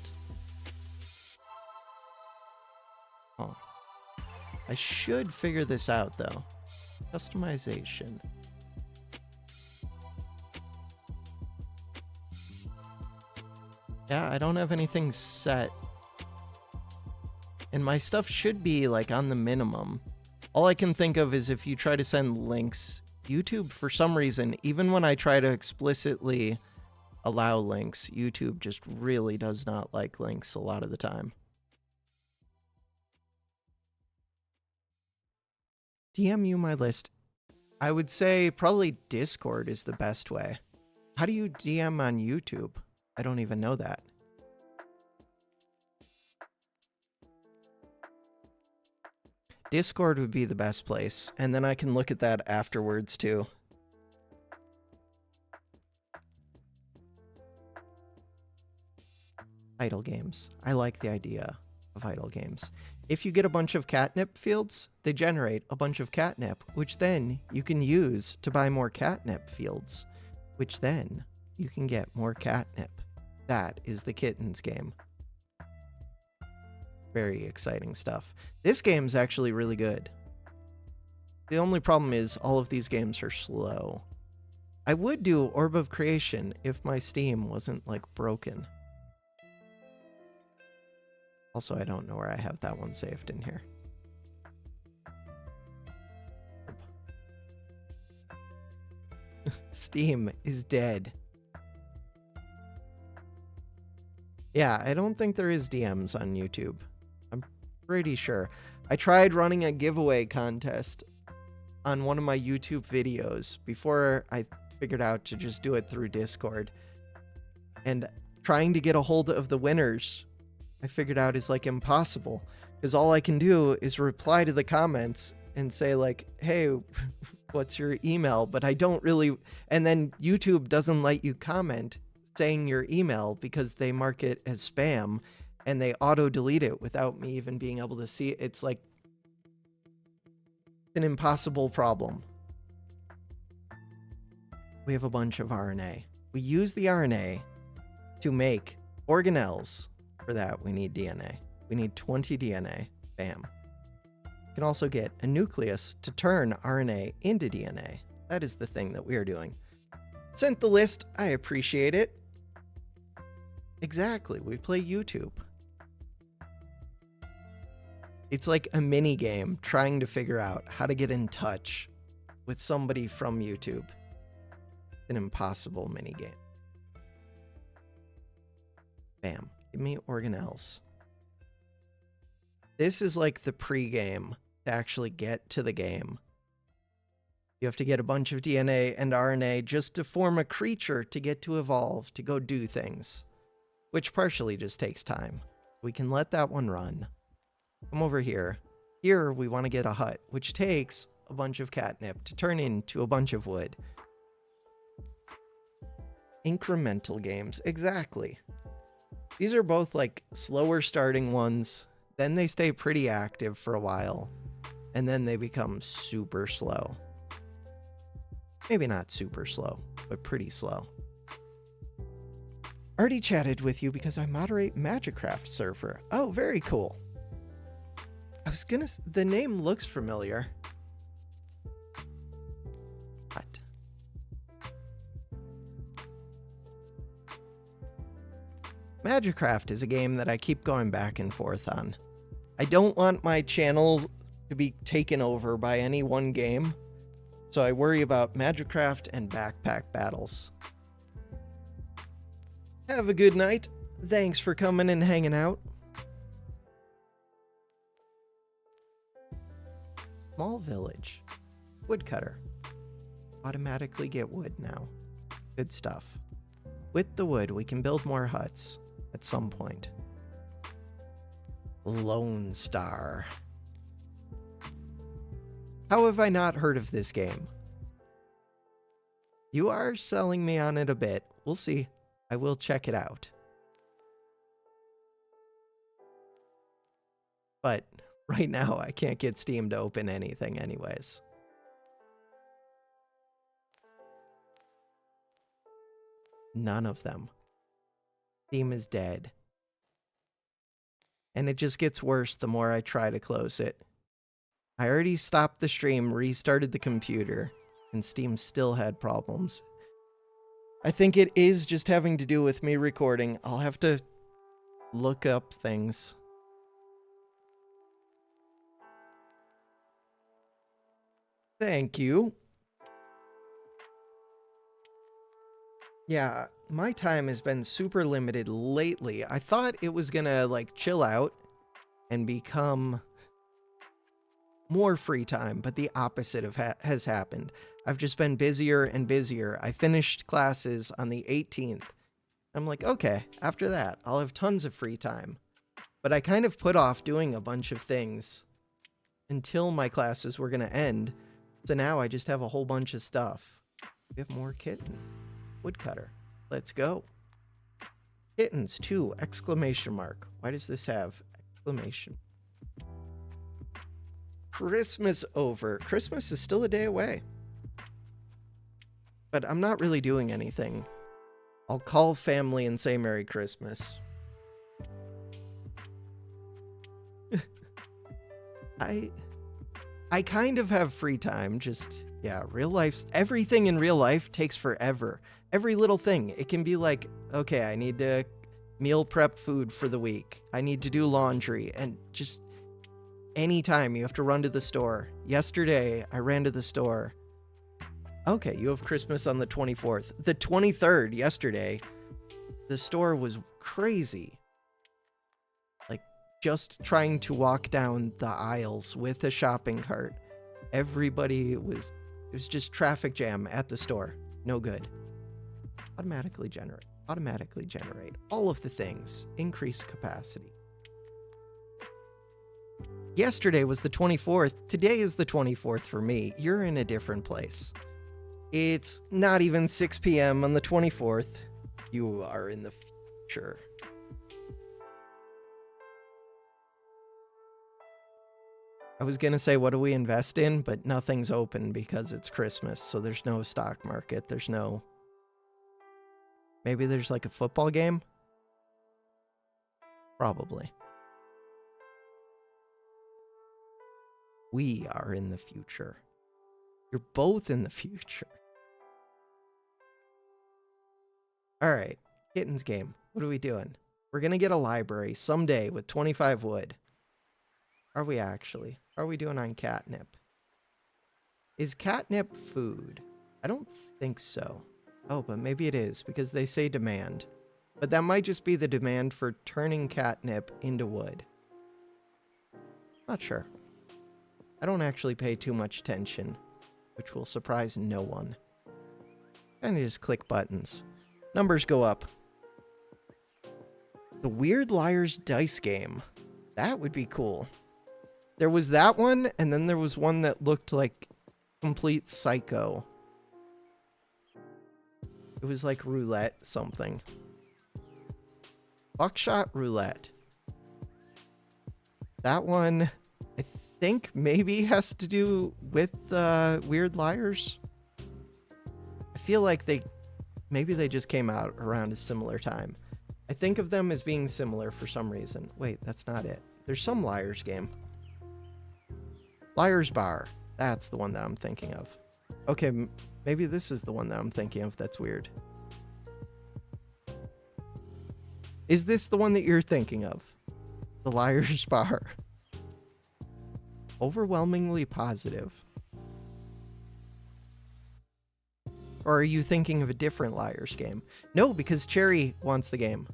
Oh. I should figure this out though. Customization. Yeah, I don't have anything set. And my stuff should be like on the minimum. All I can think of is if you try to send links, YouTube, for some reason, even when I try to explicitly allow links, YouTube just really does not like links a lot of the time. DM you my list. I would say probably Discord is the best way. How do you DM on YouTube? I don't even know that. Discord would be the best place, and then I can look at that afterwards too. Idle games. I like the idea of idle games. If you get a bunch of catnip fields, they generate a bunch of catnip, which then you can use to buy more catnip fields, which then you can get more catnip. That is the kittens game. Very exciting stuff. This game's actually really good. The only problem is all of these games are slow. I would do Orb of Creation if my Steam wasn't like broken. Also, I don't know where I have that one saved in here. Steam is dead. Yeah, I don't think there is DMs on YouTube. I'm pretty sure. I tried running a giveaway contest on one of my YouTube videos before I figured out to just do it through Discord. And trying to get a hold of the winners, I figured out is like impossible. Because all I can do is reply to the comments and say like, hey, what's your email? But I don't really... And then YouTube doesn't let you comment saying your email because they mark it as spam and they auto delete it without me even being able to see it. It's like an impossible problem. We have a bunch of RNA. We use the RNA to make organelles. For that, we need DNA. We need 20 DNA. Bam. We can also get a nucleus to turn RNA into DNA. That is the thing that we are doing. Sent the list. I appreciate it. Exactly. We play YouTube. It's like a mini game trying to figure out how to get in touch with somebody from YouTube. It's an impossible mini game. Bam. Give me organelles. This is like the pre-game to actually get to the game. You have to get a bunch of DNA and RNA just to form a creature to get to evolve, to go do things. Which partially just takes time. We can let that one run. Come over here. Here we want to get a hut, which takes a bunch of catnip to turn into a bunch of wood. Incremental games, exactly. These are both like slower starting ones, then they stay pretty active for a while, and then they become super slow. Maybe not super slow, but pretty slow. Already chatted with you because I moderate Magicraft server. Oh, very cool. I was gonna... The name looks familiar. What? Magicraft is a game that I keep going back and forth on. I don't want my channel to be taken over by any one game, so I worry about Magicraft and Backpack Battles. Have a good night. Thanks for coming and hanging out. Small village. Woodcutter. Automatically get wood now. Good stuff. With the wood, we can build more huts at some point. Lone Star. How have I not heard of this game? You are selling me on it a bit. We'll see. I will check it out. But right now, I can't get Steam to open anything anyways. None of them. Steam is dead. And it just gets worse the more I try to close it. I already stopped the stream, restarted the computer, and Steam still had problems. I think it is just having to do with me recording. I'll have to look up things. Thank you. Yeah, my time has been super limited lately. I thought it was gonna, like, chill out and become more free time, but the opposite has happened. I've just been busier and busier. I finished classes on the 18th. I'm like, okay, after that, I'll have tons of free time. But I kind of put off doing a bunch of things until my classes were gonna end. So now I just have a whole bunch of stuff. We have more kittens. Woodcutter. Let's go. Kittens 2! Exclamation mark. Why does this have exclamation? Christmas over. Christmas is still a day away. But I'm not really doing anything. I'll call family and say Merry Christmas. I kind of have free time, just, yeah, real life, everything in real life takes forever. Every little thing. It can be like, okay, I need to meal prep food for the week. I need to do laundry, and just anytime you have to run to the store. Yesterday, I ran to the store. Okay, you have Christmas on the 24th. The 23rd, yesterday, the store was crazy. Like, just trying to walk down the aisles with a shopping cart. Everybody it was just traffic jam at the store. No good. Automatically generate. All of the things. Increase capacity. Yesterday was the 24th. Today is the 24th for me. You're in a different place. It's not even 6 p.m. on the 24th. You are in the future. I was gonna say, what do we invest in? But nothing's open because it's Christmas, so there's no stock market. There's no... Maybe there's like a football game? Probably. We are in the future. You're both in the future. Alright, Kittens game. What are we doing? We're gonna get a library someday with 25 wood. Are we actually? How are we doing on catnip? Is catnip food? I don't think so. Oh, but maybe it is, because they say demand. But that might just be the demand for turning catnip into wood. Not sure. I don't actually pay too much attention, which will surprise no one. Kind of just click buttons. Numbers go up. The Weird Liars dice game. That would be cool. There was that one, and then there was one that looked like complete psycho. It was like roulette something. Buckshot roulette. That one, I think maybe has to do with Weird Liars. I feel like maybe they just came out around a similar time. I think of them as being similar for some reason. Wait, that's not it. There's some Liars game. Liars Bar. That's the one that I'm thinking of. Okay, maybe this is the one that I'm thinking of that's weird. Is this the one that you're thinking of? The Liars Bar. Overwhelmingly positive. Or are you thinking of a different Liars game? No, because Cherry wants the game.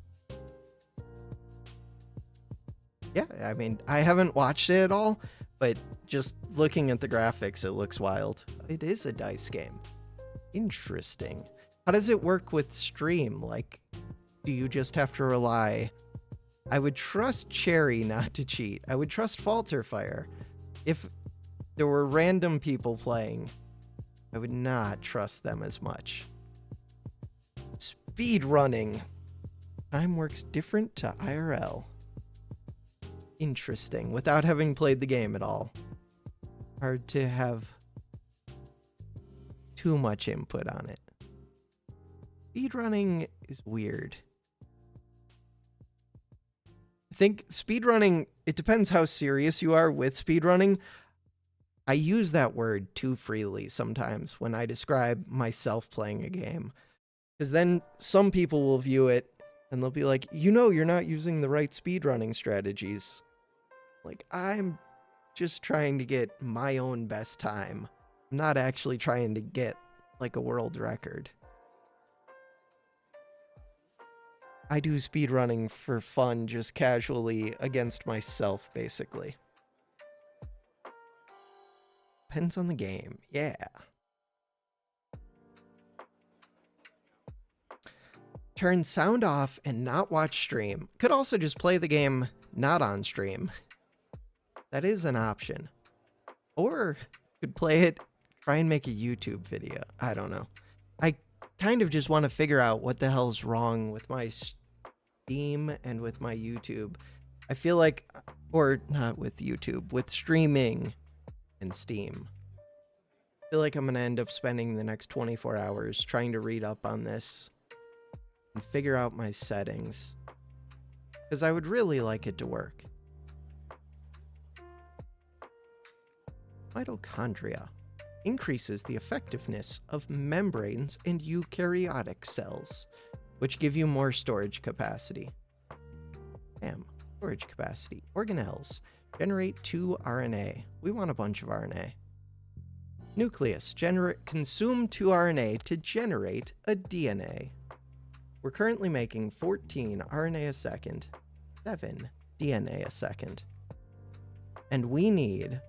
Yeah, I mean, I haven't watched it at all, but just looking at the graphics, it looks wild. It is a dice game. Interesting. How does it work with stream? Like, do you just have to rely... I would trust Cherry not to cheat. I would trust Falterfire. If there were random people playing, I would not trust them as much. Speed running. Time works different to IRL. Interesting. Without having played the game at all. Hard to have too much input on it. Speedrunning is weird. I think speedrunning, it depends how serious you are with speedrunning. I use that word too freely sometimes when I describe myself playing a game. Because then some people will view it and they'll be like, you know, you're not using the right speedrunning strategies. Like, I'm just trying to get my own best time. I'm not actually trying to get like a world record. I do speedrunning for fun, just casually against myself, basically. Depends on the game. Yeah. Turn sound off and not watch stream. Could also just play the game not on stream. That is an option. Or could play it, try and make a YouTube video. I don't know. I kind of just want to figure out what the hell's wrong with my Steam and with my YouTube. I feel like, or not with YouTube, with streaming and Steam. I feel like I'm going to end up spending the next 24 hours trying to read up on this and figure out my settings. Because I would really like it to work. Mitochondria increases the effectiveness of membranes and eukaryotic cells, which give you more storage capacity. Damn, storage capacity. Organelles generate 2 RNA. We want a bunch of RNA. Nucleus consume 2 RNA to generate a DNA. We're currently making 14 RNA a second, 7 DNA a second. And we need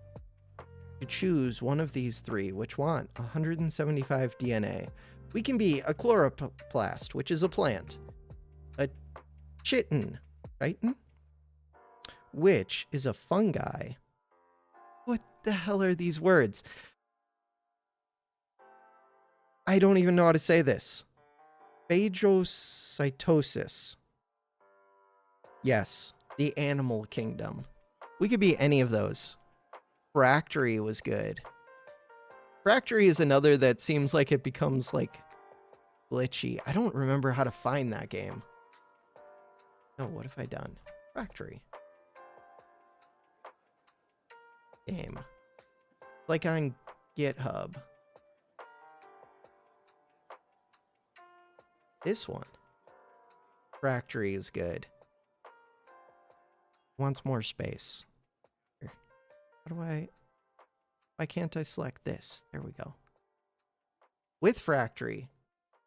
to choose one of these 3, which want 175 DNA. We can be a chloroplast, which is a plant. A chitin, which is a fungi. What the hell are these words? I don't even know how to say this. Phagocytosis. Yes, the animal kingdom. We could be any of those. Fractory was good. Fractory is another that seems like it becomes like glitchy. I don't remember how to find that game. No, what have I done? Fractory. Game. Like on GitHub. This one. Fractory is good. Wants more space. Here. How do I... Why can't I select this? There we go. With Fractory,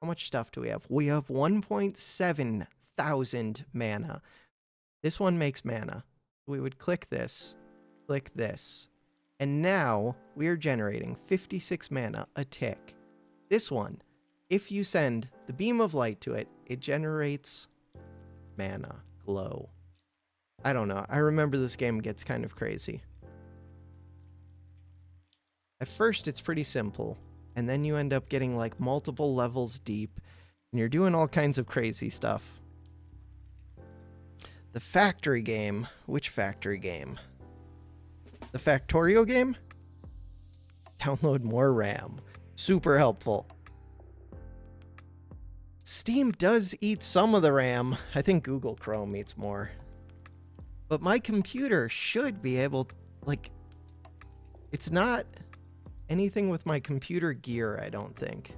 how much stuff do we have? We have 1.7 thousand mana. This one makes mana. We would click this, and now we are generating 56 mana a tick. This one, if you send the beam of light to it, it generates mana, glow. I don't know. I remember this game gets kind of crazy. At first, it's pretty simple, and then you end up getting like multiple levels deep, and you're doing all kinds of crazy stuff. The factory game. Which factory game? The Factorio game? Download more RAM. Super helpful. Steam does eat some of the RAM. I think Google Chrome eats more. But my computer should be able to, like, it's not anything with my computer gear, I don't think.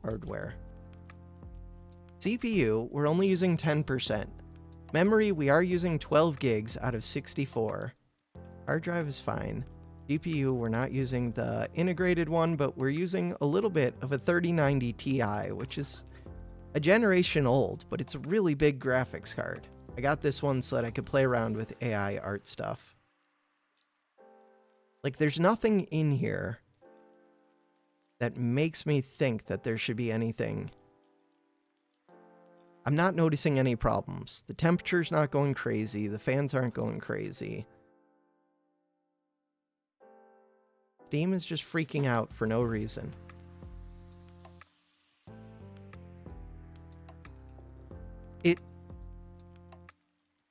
Hardware. CPU, we're only using 10%. Memory, we are using 12 gigs out of 64. Hard drive is fine. GPU, we're not using the integrated one, but we're using a little bit of a 3090 Ti, which is a generation old, but it's a really big graphics card. I got this one so that I could play around with AI art stuff. Like, there's nothing in here that makes me think that there should be anything. I'm not noticing any problems. The temperature's not going crazy. The fans aren't going crazy. Steam is just freaking out for no reason.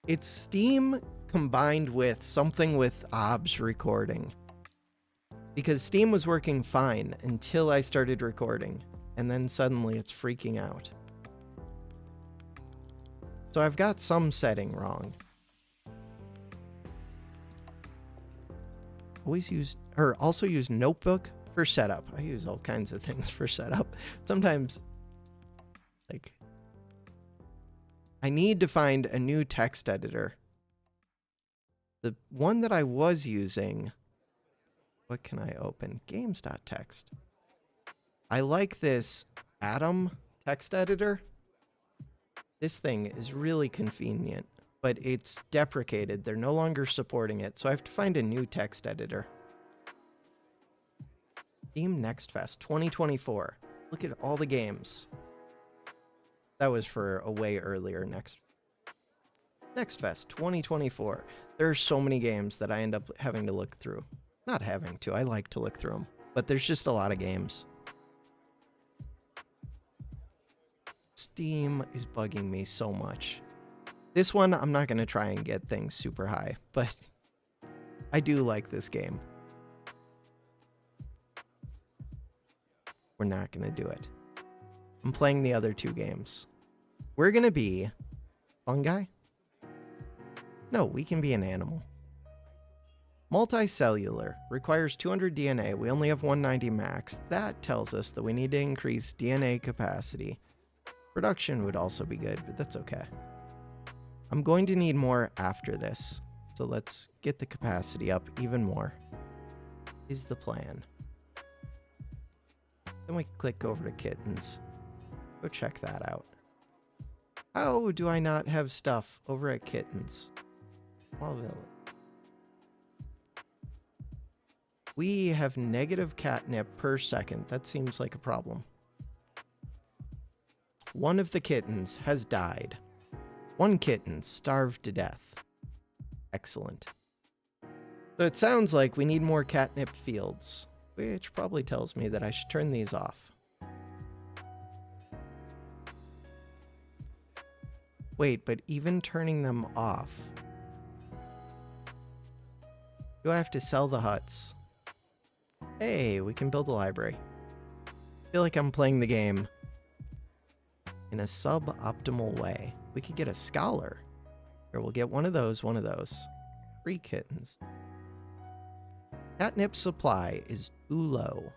It's Steam combined with something with OBS recording. Because Steam was working fine until I started recording, and then suddenly it's freaking out. So I've got some setting wrong. Also use Notebook for setup. I use all kinds of things for setup. Sometimes, like, I need to find a new text editor. The one that I was using, what can I open? Games.txt. I like this Atom text editor. This thing is really convenient, but it's deprecated. They're no longer supporting it, so I have to find a new text editor. Steam Next Fest 2024. Look at all the games. That was for a way earlier Next Fest 2024. There are so many games that I end up having to look through. Not having to, I like to look through them, but there's just a lot of games. Steam is bugging me so much. This one, I'm not going to try and get things super high, but I do like this game. We're not going to do it. I'm playing the other two games. We're going to be fungi? No, we can be an animal. Multicellular requires 200 DNA. We only have 190 max. That tells us that we need to increase DNA capacity. Production would also be good, but that's okay. I'm going to need more after this, so let's get the capacity up even more. Is the plan. Then we click over to kittens. Go check that out. How do I not have stuff over at kittens? Small village. We have negative catnip per second. That seems like a problem. One of the kittens has died. One kitten starved to death. Excellent. So it sounds like we need more catnip fields, which probably tells me that I should turn these off. Wait, but even turning them off, do I have to sell the huts? Hey, we can build a library. I feel like I'm playing the game in a suboptimal way. We could get a scholar. Or we'll get one of those. 3 kittens. Catnip supply is too low.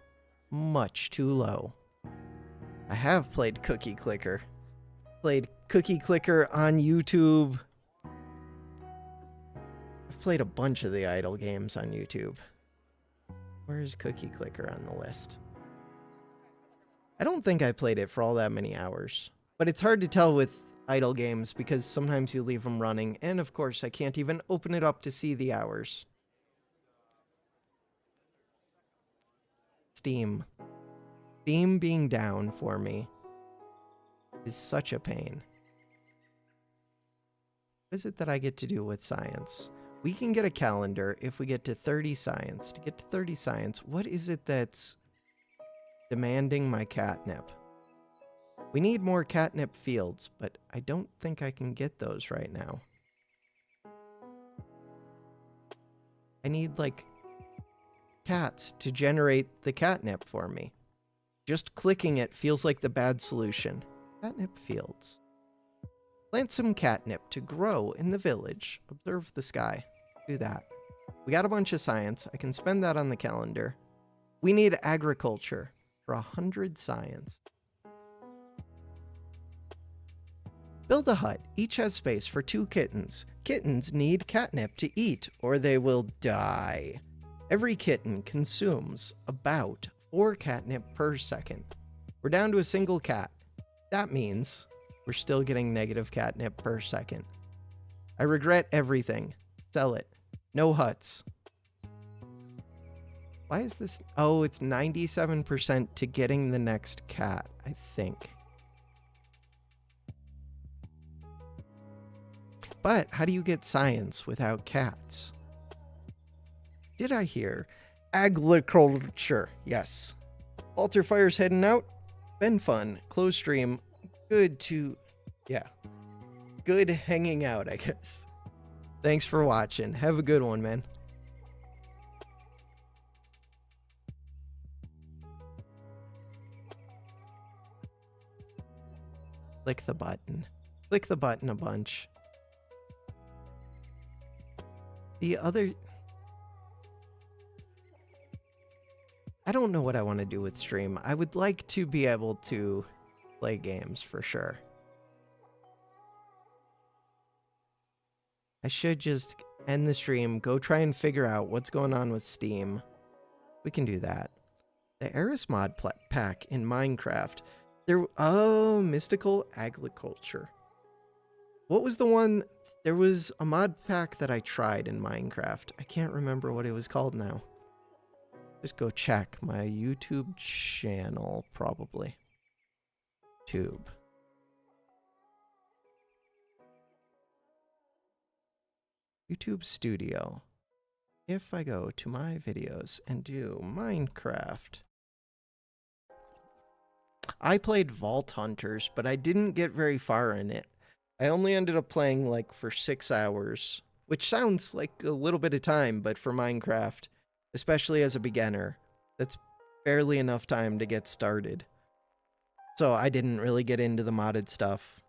Much too low. I have played Cookie Clicker. Played Cookie Clicker on YouTube. I've played a bunch of the idle games on YouTube. Where's Cookie Clicker on the list? I don't think I played it for all that many hours. But it's hard to tell with idle games because sometimes you leave them running, and of course I can't even open it up to see the hours. Steam. Steam being down for me is such a pain. What is it that I get to do with science? We can get a calendar if we get to 30 science. To get to 30 science, what is it that's demanding my catnip? We need more catnip fields, but I don't think I can get those right now. I need, like, cats to generate the catnip for me. Just clicking it feels like the bad solution. Catnip fields. Plant some catnip to grow in the village. Observe the sky. Do that. We got a bunch of science. I can spend that on the calendar. We need agriculture for 100 science. Build a hut. Each has space for 2 kittens. Kittens need catnip to eat or they will die. Every kitten consumes about 4 catnip per second. We're down to a single cat. That means we're still getting negative catnip per second. I regret everything. Sell it. No huts. Why is this? Oh, it's 97% to getting the next cat, I think. But how do you get science without cats? Did I hear? Agriculture. Yes. Walter Fire's heading out. Been fun. Close stream. Good to... Yeah. Good hanging out, I guess. Thanks for watching. Have a good one, man. Click the button. Click the button a bunch. The other... I don't know what I want to do with stream. I would like to be able to play games for sure. I should just end the stream, go try and figure out what's going on with Steam. We can do that. The Eris mod pack in Minecraft. Oh, Mystical Agriculture. What was the one? There was a mod pack that I tried in Minecraft. I can't remember what it was called now. Just go check my YouTube channel, probably. Tube. YouTube Studio. If I go to my videos and do Minecraft. I played Vault Hunters, but I didn't get very far in it. I only ended up playing like for 6 hours, which sounds like a little bit of time, but for Minecraft, especially as a beginner, that's barely enough time to get started. So I didn't really get into the modded stuff,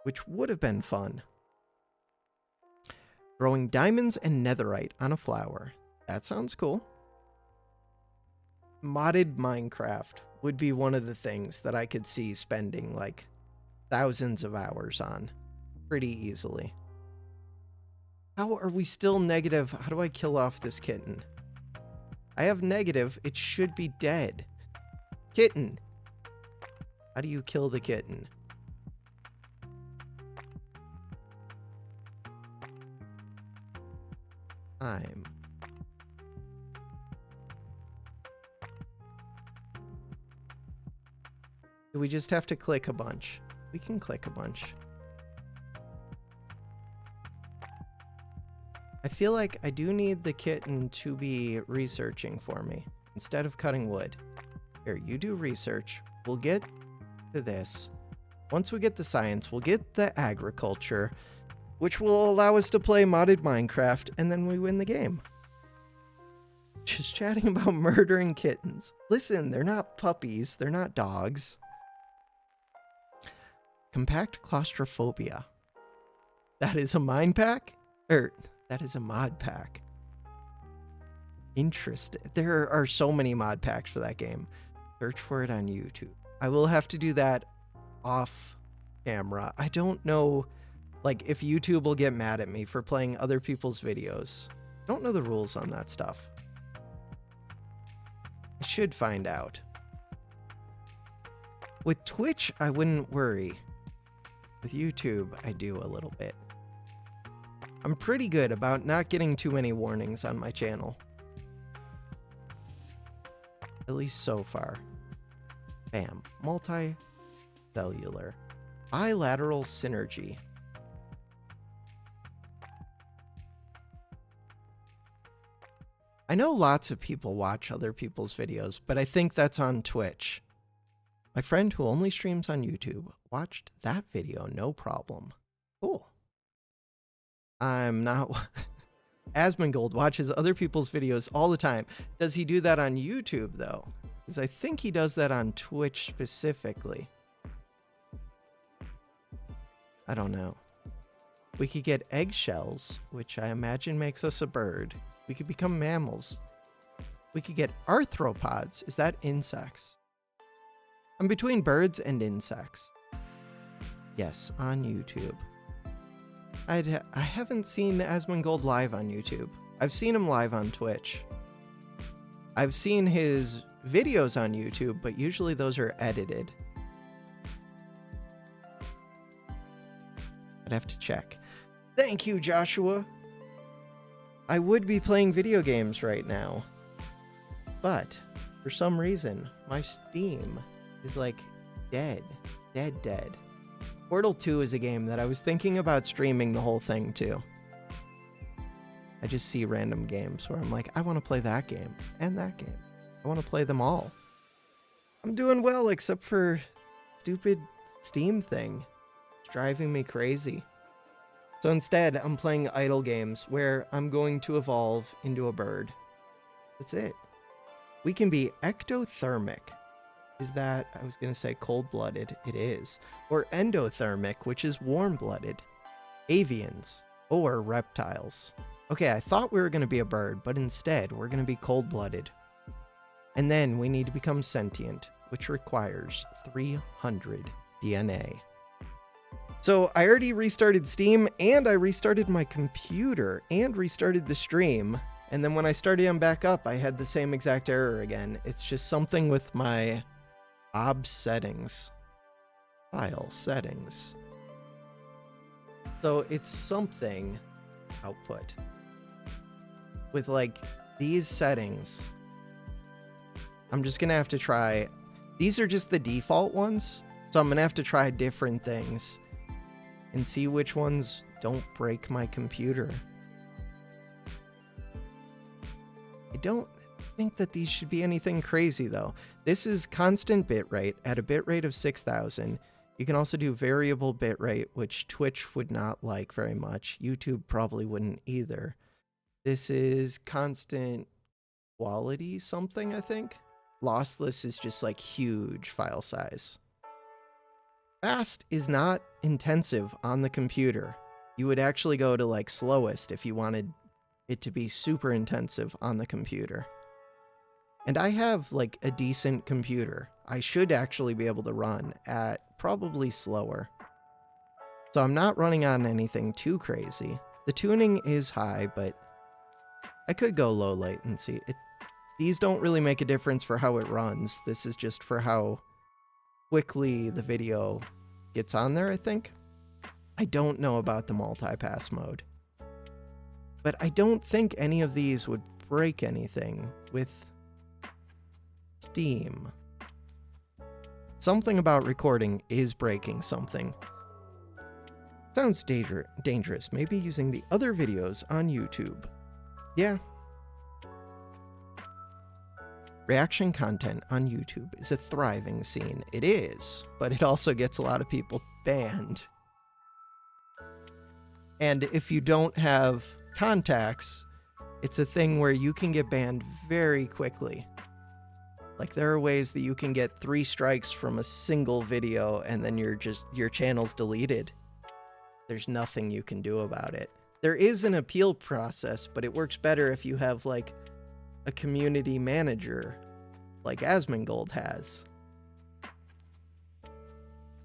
which would have been fun. Growing diamonds and netherite on a flower. That sounds cool. Modded Minecraft would be one of the things that I could see spending like thousands of hours on pretty easily. How are we still negative? How do I kill off this kitten? I have negative. It should be dead. Kitten. How do you kill the kitten? Time. Do we just have to click a bunch? We can click a bunch. I feel like I do need the kitten to be researching for me instead of cutting wood. Here, you do research. We'll get to this. Once we get the science, we'll get the agriculture, which will allow us to play modded Minecraft, and then we win the game. Just chatting about murdering kittens. Listen, they're not puppies. They're not dogs. Compact claustrophobia. That is a mine pack? That is a mod pack. Interesting. There are so many mod packs for that game. Search for it on YouTube. I will have to do that off camera. I don't know, like, if YouTube will get mad at me for playing other people's videos. I don't know the rules on that stuff. I should find out. With Twitch, I wouldn't worry. With YouTube, I do a little bit. I'm pretty good about not getting too many warnings on my channel. At least so far. Bam. Multi-cellular. Bilateral synergy. I know lots of people watch other people's videos, but I think that's on Twitch. My friend who only streams on YouTube watched that video, no problem. Cool. I'm not... Asmongold watches other people's videos all the time. Does he do that on YouTube, though? Because I think he does that on Twitch specifically. I don't know. We could get eggshells, which I imagine makes us a bird. We could become mammals. We could get arthropods. Is that insects? I'm between birds and insects. Yes, on YouTube. I haven't seen Asmongold live on YouTube. I've seen him live on Twitch. I've seen his videos on YouTube, but usually those are edited. I'd have to check. Thank you, Joshua. I would be playing video games right now, but for some reason, my Steam is like dead. Portal 2 is a game that I was thinking about streaming the whole thing to. I just see random games where I'm like, I want to play that game and that game. I want to play them all. I'm doing well except for stupid Steam thing. It's driving me crazy. So instead, I'm playing idle games where I'm going to evolve into a bird. That's it. We can be ectothermic. Is that, I was going to say cold-blooded. It is. Or endothermic, which is warm-blooded. Avians. Or reptiles. Okay, I thought we were going to be a bird, but instead, we're going to be cold-blooded. And then we need to become sentient, which requires 300 DNA. So I already restarted Steam, and I restarted my computer, and restarted the stream. And then when I started them back up, I had the same exact error again. It's just something with my OBS settings. File settings. So it's something output. With like these settings. I'm just going to have to try. These are just the default ones. So I'm going to have to try different things. And see which ones don't break my computer. I don't think that these should be anything crazy, though. This is constant bitrate at a bitrate of 6,000. You can also do variable bitrate, which Twitch would not like very much. YouTube probably wouldn't either. This is constant quality something, I think. Lossless is just like huge file size. Fast is not intensive on the computer. You would actually go to like slowest if you wanted it to be super intensive on the computer. And I have like a decent computer. I should actually be able to run at probably slower. So I'm not running on anything too crazy. The tuning is high, but I could go low latency. These don't really make a difference for how it runs. This is just for how quickly the video gets on there, I think. I don't know about the multipass mode. But I don't think any of these would break anything with Steam. Something about recording is breaking something. Sounds dangerous. Maybe using the other videos on YouTube. Yeah. Reaction content on YouTube is a thriving scene. It is, but it also gets a lot of people banned. And if you don't have contacts, it's a thing where you can get banned very quickly. Like there are ways that you can get 3 strikes from a single video and then your channel's deleted. There's nothing you can do about it. There is an appeal process, but it works better if you have like a community manager like Asmongold has.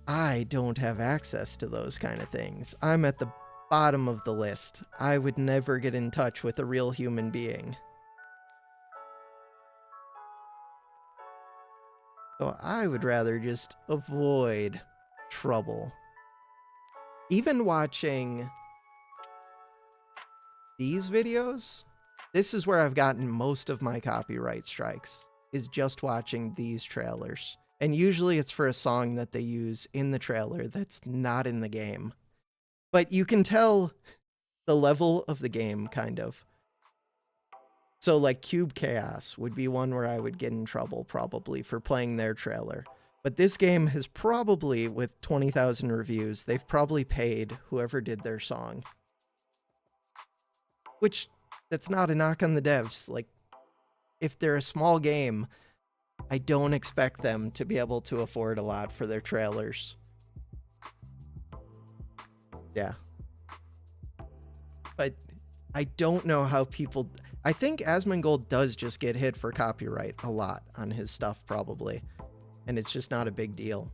I don't have access to those kind of things. I'm at the bottom of the list. I would never get in touch with a real human being. So I would rather just avoid trouble. Even watching these videos, this is where I've gotten most of my copyright strikes, is just watching these trailers. And usually it's for a song that they use in the trailer that's not in the game. But you can tell the level of the game, kind of. So like Cube Chaos would be one where I would get in trouble probably for playing their trailer. But this game has probably, with 20,000 reviews, they've probably paid whoever did their song. Which, that's not a knock on the devs. Like, if they're a small game, I don't expect them to be able to afford a lot for their trailers. Yeah. But I don't know how people... I think Asmongold does just get hit for copyright a lot on his stuff, probably. And it's just not a big deal.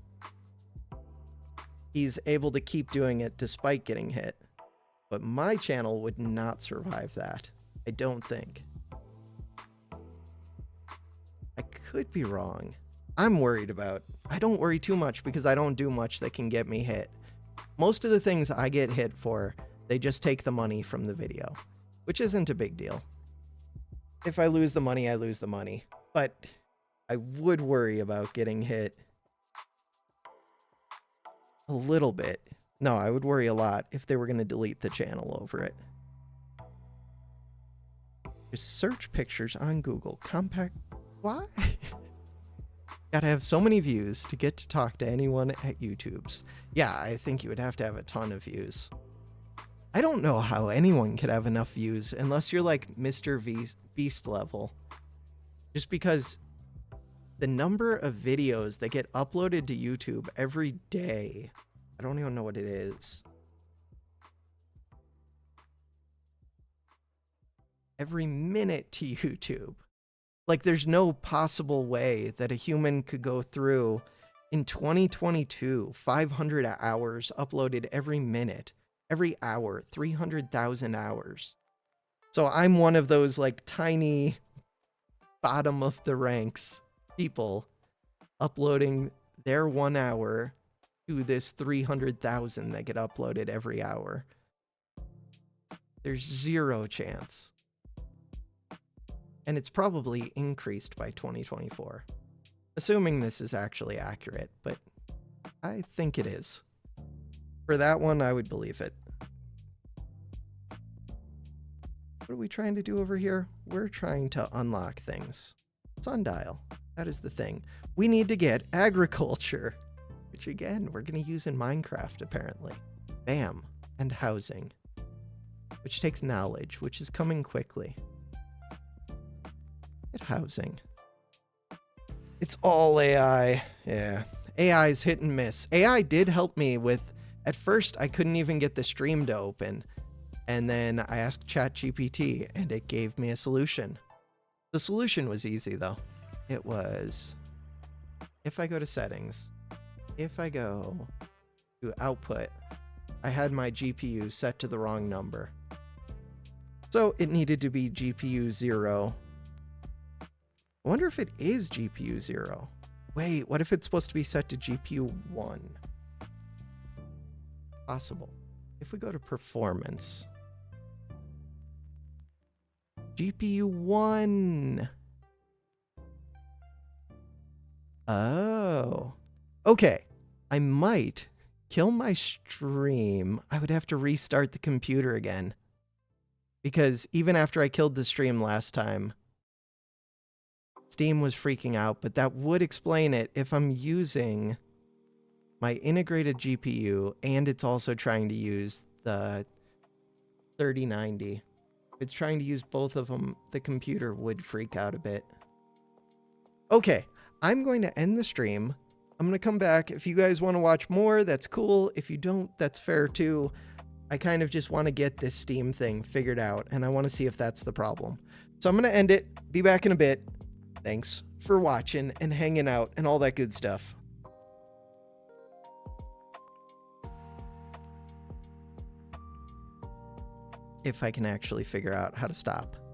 He's able to keep doing it despite getting hit. But my channel would not survive that. I don't think. I could be wrong. I'm worried about... I don't worry too much because I don't do much that can get me hit. Most of the things I get hit for, they just take the money from the video, which isn't a big deal. If I lose the money, I lose the money. But I would worry about getting hit a little bit. No, I would worry a lot if they were going to delete the channel over it. Just search pictures on Google. Compact... Why? Gotta have so many views to get to talk to anyone at YouTube's. Yeah, I think you would have to have a ton of views. I don't know how anyone could have enough views unless you're like Mr. Beast level. Just because the number of videos that get uploaded to YouTube every day, I don't even know what it is. Every minute to YouTube. Like, there's no possible way that a human could go through in 2022, 500 hours uploaded every minute, every hour, 300,000 hours. So I'm one of those like tiny bottom of the ranks people uploading their 1 hour to this 300,000 that get uploaded every hour. There's zero chance. And it's probably increased by 2024. Assuming this is actually accurate, but I think it is. For that one, I would believe it. What are we trying to do over here? We're trying to unlock things. Sundial. That is the thing. We need to get agriculture, which again, we're going to use in Minecraft, apparently. Bam. And housing, which takes knowledge, which is coming quickly. Get housing. It's all AI. Yeah. AI's hit and miss. AI did help me with... At first, I couldn't even get the stream to open. And then I asked ChatGPT, and it gave me a solution. The solution was easy, though. It was... If I go to settings, if I go to output, I had my GPU set to the wrong number. So it needed to be GPU 0. I wonder if it is GPU 0. Wait, what if it's supposed to be set to GPU 1? Possible. If we go to performance. GPU 1. Oh. Okay. I might kill my stream. I would have to restart the computer again. Because even after I killed the stream last time, Steam was freaking out, but that would explain it if I'm using my integrated GPU and it's also trying to use the 3090. If it's trying to use both of them, the computer would freak out a bit. Okay, I'm going to end the stream. I'm going to come back. If you guys want to watch more, that's cool. If you don't, that's fair too. I kind of just want to get this Steam thing figured out, and I want to see if that's the problem. So I'm going to end it. Be back in a bit. Thanks for watching and hanging out and all that good stuff. If I can actually figure out how to stop.